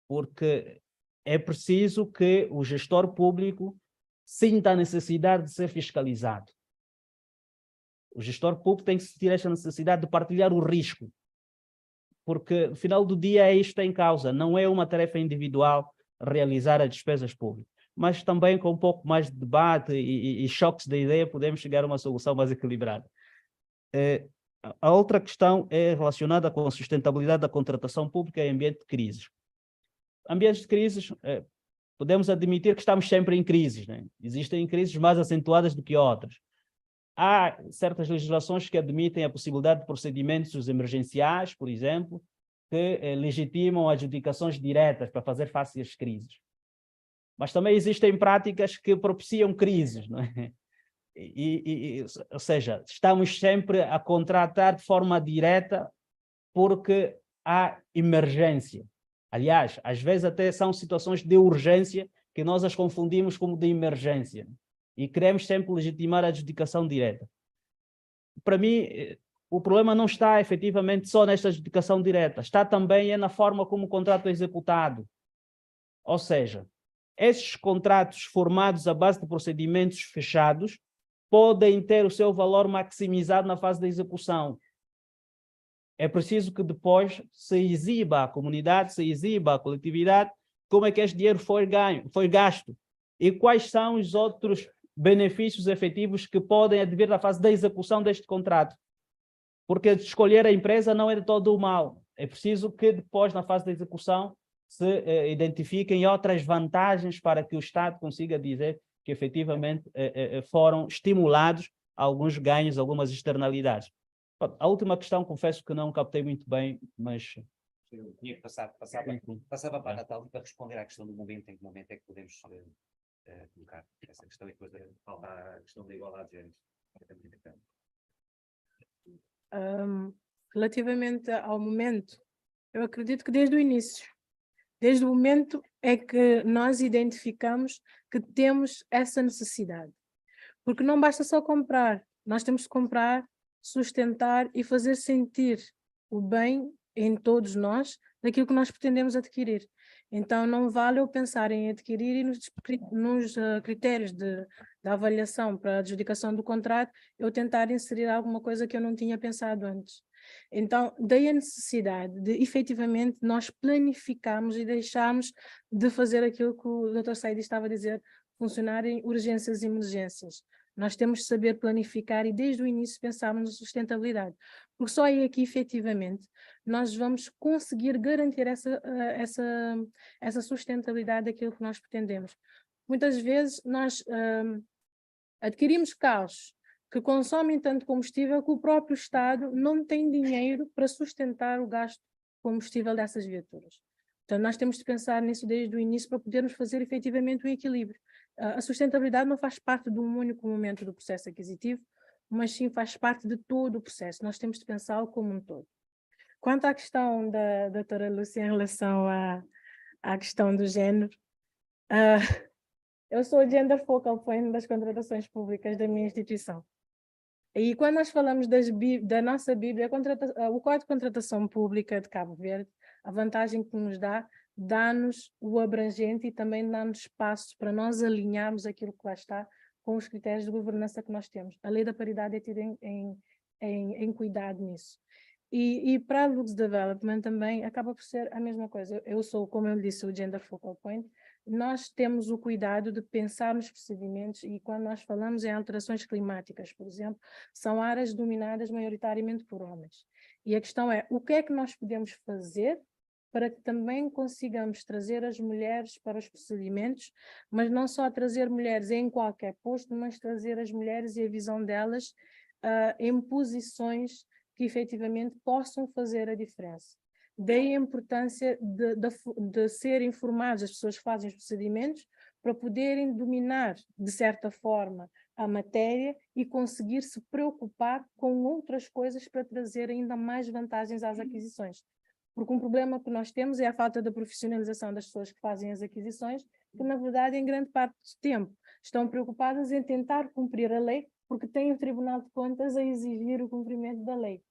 Porque é preciso que o gestor público sinta a necessidade de ser fiscalizado. O gestor público tem que sentir esta necessidade de partilhar o risco, porque no final do dia é isto em causa, não é uma tarefa individual realizar as despesas públicas, mas também com um pouco mais de debate e choques de ideia podemos chegar a uma solução mais equilibrada. A outra questão é relacionada com a sustentabilidade da contratação pública em ambiente de crises. Ambientes de crises, podemos admitir que estamos sempre em crises, né? Existem crises mais acentuadas do que outras. Há certas legislações que admitem a possibilidade de procedimentos emergenciais, por exemplo, que legitimam adjudicações diretas para fazer face às crises. Mas também existem práticas que propiciam crises, não é? Ou seja, estamos sempre a contratar de forma direta porque há emergência. Aliás, às vezes até são situações de urgência que nós as confundimos como de emergência. e queremos sempre legitimar a adjudicação direta. Para mim, o problema não está efetivamente só nesta adjudicação direta, está também na forma como o contrato é executado. Ou seja, esses contratos formados à base de procedimentos fechados podem ter o seu valor maximizado na fase da execução. É preciso que depois se exiba à comunidade, se exiba à coletividade como é que este dinheiro foi gasto e quais são os outros benefícios efetivos que podem advir da fase da execução deste contrato. Porque escolher a empresa não é de todo o mal. É preciso que depois, na fase da execução, se identifiquem outras vantagens para que o Estado consiga dizer que efetivamente foram estimulados alguns ganhos, algumas externalidades. A última questão, confesso que não captei muito bem, mas... Eu tinha que passava para a Natália para responder à questão do momento, em que momento é que podemos colocar essa questão e depois falta a questão da igualdade de géneros. Relativamente ao momento, eu acredito que desde o início, desde o momento é que nós identificamos que temos essa necessidade. Porque não basta só comprar, nós temos que comprar, sustentar e fazer sentir o bem em todos nós daquilo que nós pretendemos adquirir. Então não vale eu pensar em adquirir e nos critérios da avaliação para a adjudicação do contrato eu tentar inserir alguma coisa que eu não tinha pensado antes. Então daí a necessidade de efetivamente nós planificarmos e deixarmos de fazer aquilo que o Dr. Saidi estava a dizer, funcionar em urgências e emergências. Nós temos de saber planificar e desde o início pensarmos na sustentabilidade, porque só aí aqui efetivamente nós vamos conseguir garantir essa sustentabilidade daquilo que nós pretendemos. Muitas vezes nós adquirimos carros que consomem tanto combustível que o próprio Estado não tem dinheiro para sustentar o gasto de combustível dessas viaturas. Então nós temos de pensar nisso desde o início para podermos fazer efetivamente um equilíbrio. A sustentabilidade não faz parte de um único momento do processo aquisitivo, mas sim faz parte de todo o processo. Nós temos de pensá-lo como um todo. Quanto à questão da doutora Lúcia em relação à questão do género, eu sou o Gender Focal Point das contratações públicas da minha instituição. E quando nós falamos da nossa Bíblia, o Código de Contratação Pública de Cabo Verde, a vantagem que nos dá-nos o abrangente e também dá-nos espaço para nós alinharmos aquilo que lá está com os critérios de governança que nós temos. A lei da paridade é tida em cuidado nisso. E para a Lux Development também acaba por ser a mesma coisa. Eu sou, como eu disse, o Gender Focal Point. Nós temos o cuidado de pensar nos procedimentos e quando nós falamos em alterações climáticas, por exemplo, são áreas dominadas maioritariamente por homens. E a questão é, o que é que nós podemos fazer para que também consigamos trazer as mulheres para os procedimentos, mas não só trazer mulheres em qualquer posto, mas trazer as mulheres e a visão delas em posições que efetivamente possam fazer a diferença. Daí a importância de ser informados, as pessoas que fazem os procedimentos, para poderem dominar, de certa forma, a matéria e conseguir se preocupar com outras coisas para trazer ainda mais vantagens às aquisições. Porque um problema que nós temos é a falta da profissionalização das pessoas que fazem as aquisições, que na verdade, em grande parte do tempo, estão preocupadas em tentar cumprir a lei, porque tem o Tribunal de Contas a exigir o cumprimento da lei.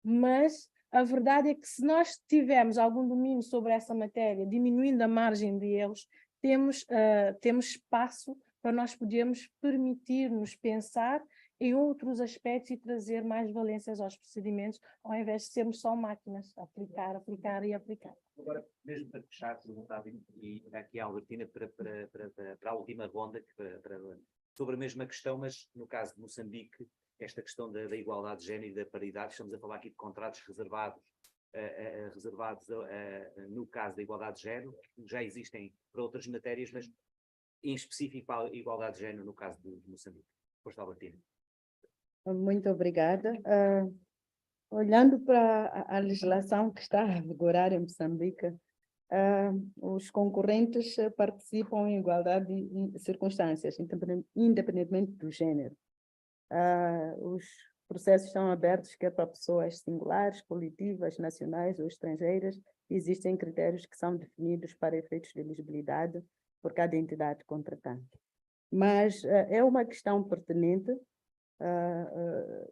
Mas a verdade é que se nós tivermos algum domínio sobre essa matéria, diminuindo a margem de erros, temos espaço para nós podermos permitir-nos pensar em outros aspectos e trazer mais valências aos procedimentos, ao invés de sermos só máquinas, aplicar e aplicar. Agora, mesmo para fechar, perguntava e aqui a Albertina para a última ronda, sobre a mesma questão, mas no caso de Moçambique, esta questão da igualdade de género e da paridade, estamos a falar aqui de contratos reservados no caso da igualdade de género, já existem para outras matérias, mas em específico para a igualdade de género no caso de Moçambique. Posto, Albertina. Muito obrigada. Olhando para a legislação que está a vigorar em Moçambique, os concorrentes participam em igualdade de circunstâncias, independentemente do género. Os processos estão abertos quer para pessoas singulares, coletivas, nacionais ou estrangeiras. Existem critérios que são definidos para efeitos de elegibilidade por cada entidade contratante. mas é uma questão pertinente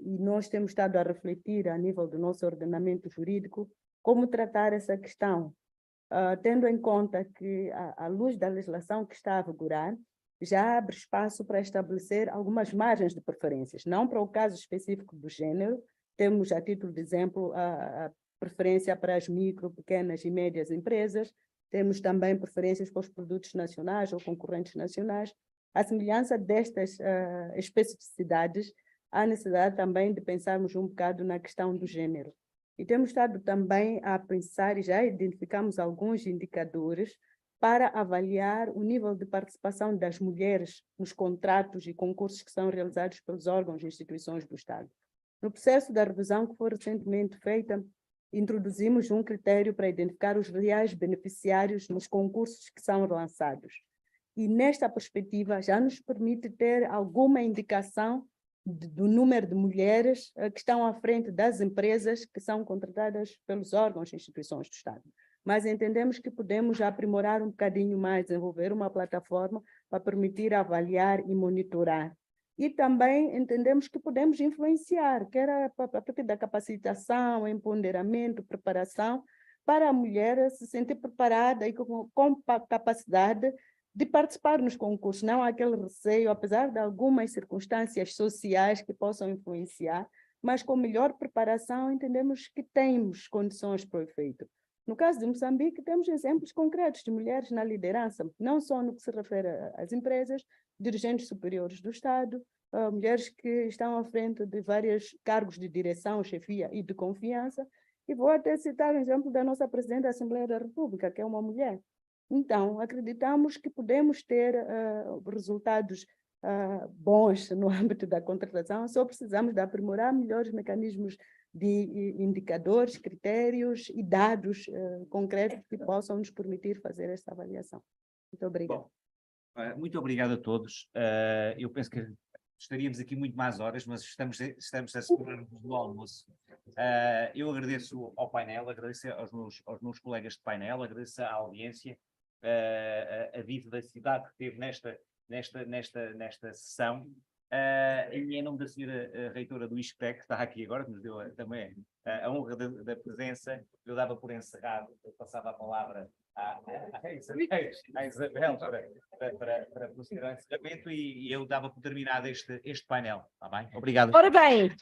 e nós temos estado a refletir a nível do nosso ordenamento jurídico como tratar essa questão, tendo em conta que, à luz da legislação que está a vigorar, já abre espaço para estabelecer algumas margens de preferências, não para o caso específico do género. Temos, a título de exemplo, a preferência para as micro, pequenas e médias empresas, temos também preferências para os produtos nacionais ou concorrentes nacionais. À semelhança destas especificidades, há necessidade também de pensarmos um bocado na questão do género. E temos estado também a pensar, e já identificamos alguns indicadores, para avaliar o nível de participação das mulheres nos contratos e concursos que são realizados pelos órgãos e instituições do Estado. No processo da revisão que foi recentemente feita, introduzimos um critério para identificar os reais beneficiários nos concursos que são lançados. E nesta perspectiva já nos permite ter alguma indicação do número de mulheres que estão à frente das empresas que são contratadas pelos órgãos e instituições do Estado. Mas entendemos que podemos aprimorar um bocadinho mais, desenvolver uma plataforma para permitir avaliar e monitorar. E também entendemos que podemos influenciar, quer a partir da capacitação, empoderamento, preparação, para a mulher se sentir preparada e com capacidade de participar nos concursos, não há aquele receio, apesar de algumas circunstâncias sociais que possam influenciar, mas com melhor preparação entendemos que temos condições para o efeito. No caso de Moçambique, temos exemplos concretos de mulheres na liderança, não só no que se refere às empresas, dirigentes superiores do Estado, mulheres que estão à frente de vários cargos de direção, chefia e de confiança, e vou até citar o exemplo da nossa Presidente da Assembleia da República, que é uma mulher. Então, acreditamos que podemos ter resultados bons no âmbito da contratação, só precisamos de aprimorar melhores mecanismos de indicadores, critérios e dados concretos que possam nos permitir fazer esta avaliação. Muito obrigada. Bom, muito obrigado a todos. Eu penso que estaríamos aqui muito mais horas, mas estamos a segurar do almoço. Eu agradeço ao painel, agradeço aos meus colegas de painel, agradeço à audiência, a vivacidade que teve nesta sessão. Em nome da senhora reitora do ISCTEC, que está aqui agora, que nos deu também a honra da presença, eu dava por encerrado, eu passava a palavra à Isabel para proceder ao encerramento e eu dava por terminado este painel. Está bem? Obrigado. Ora bem,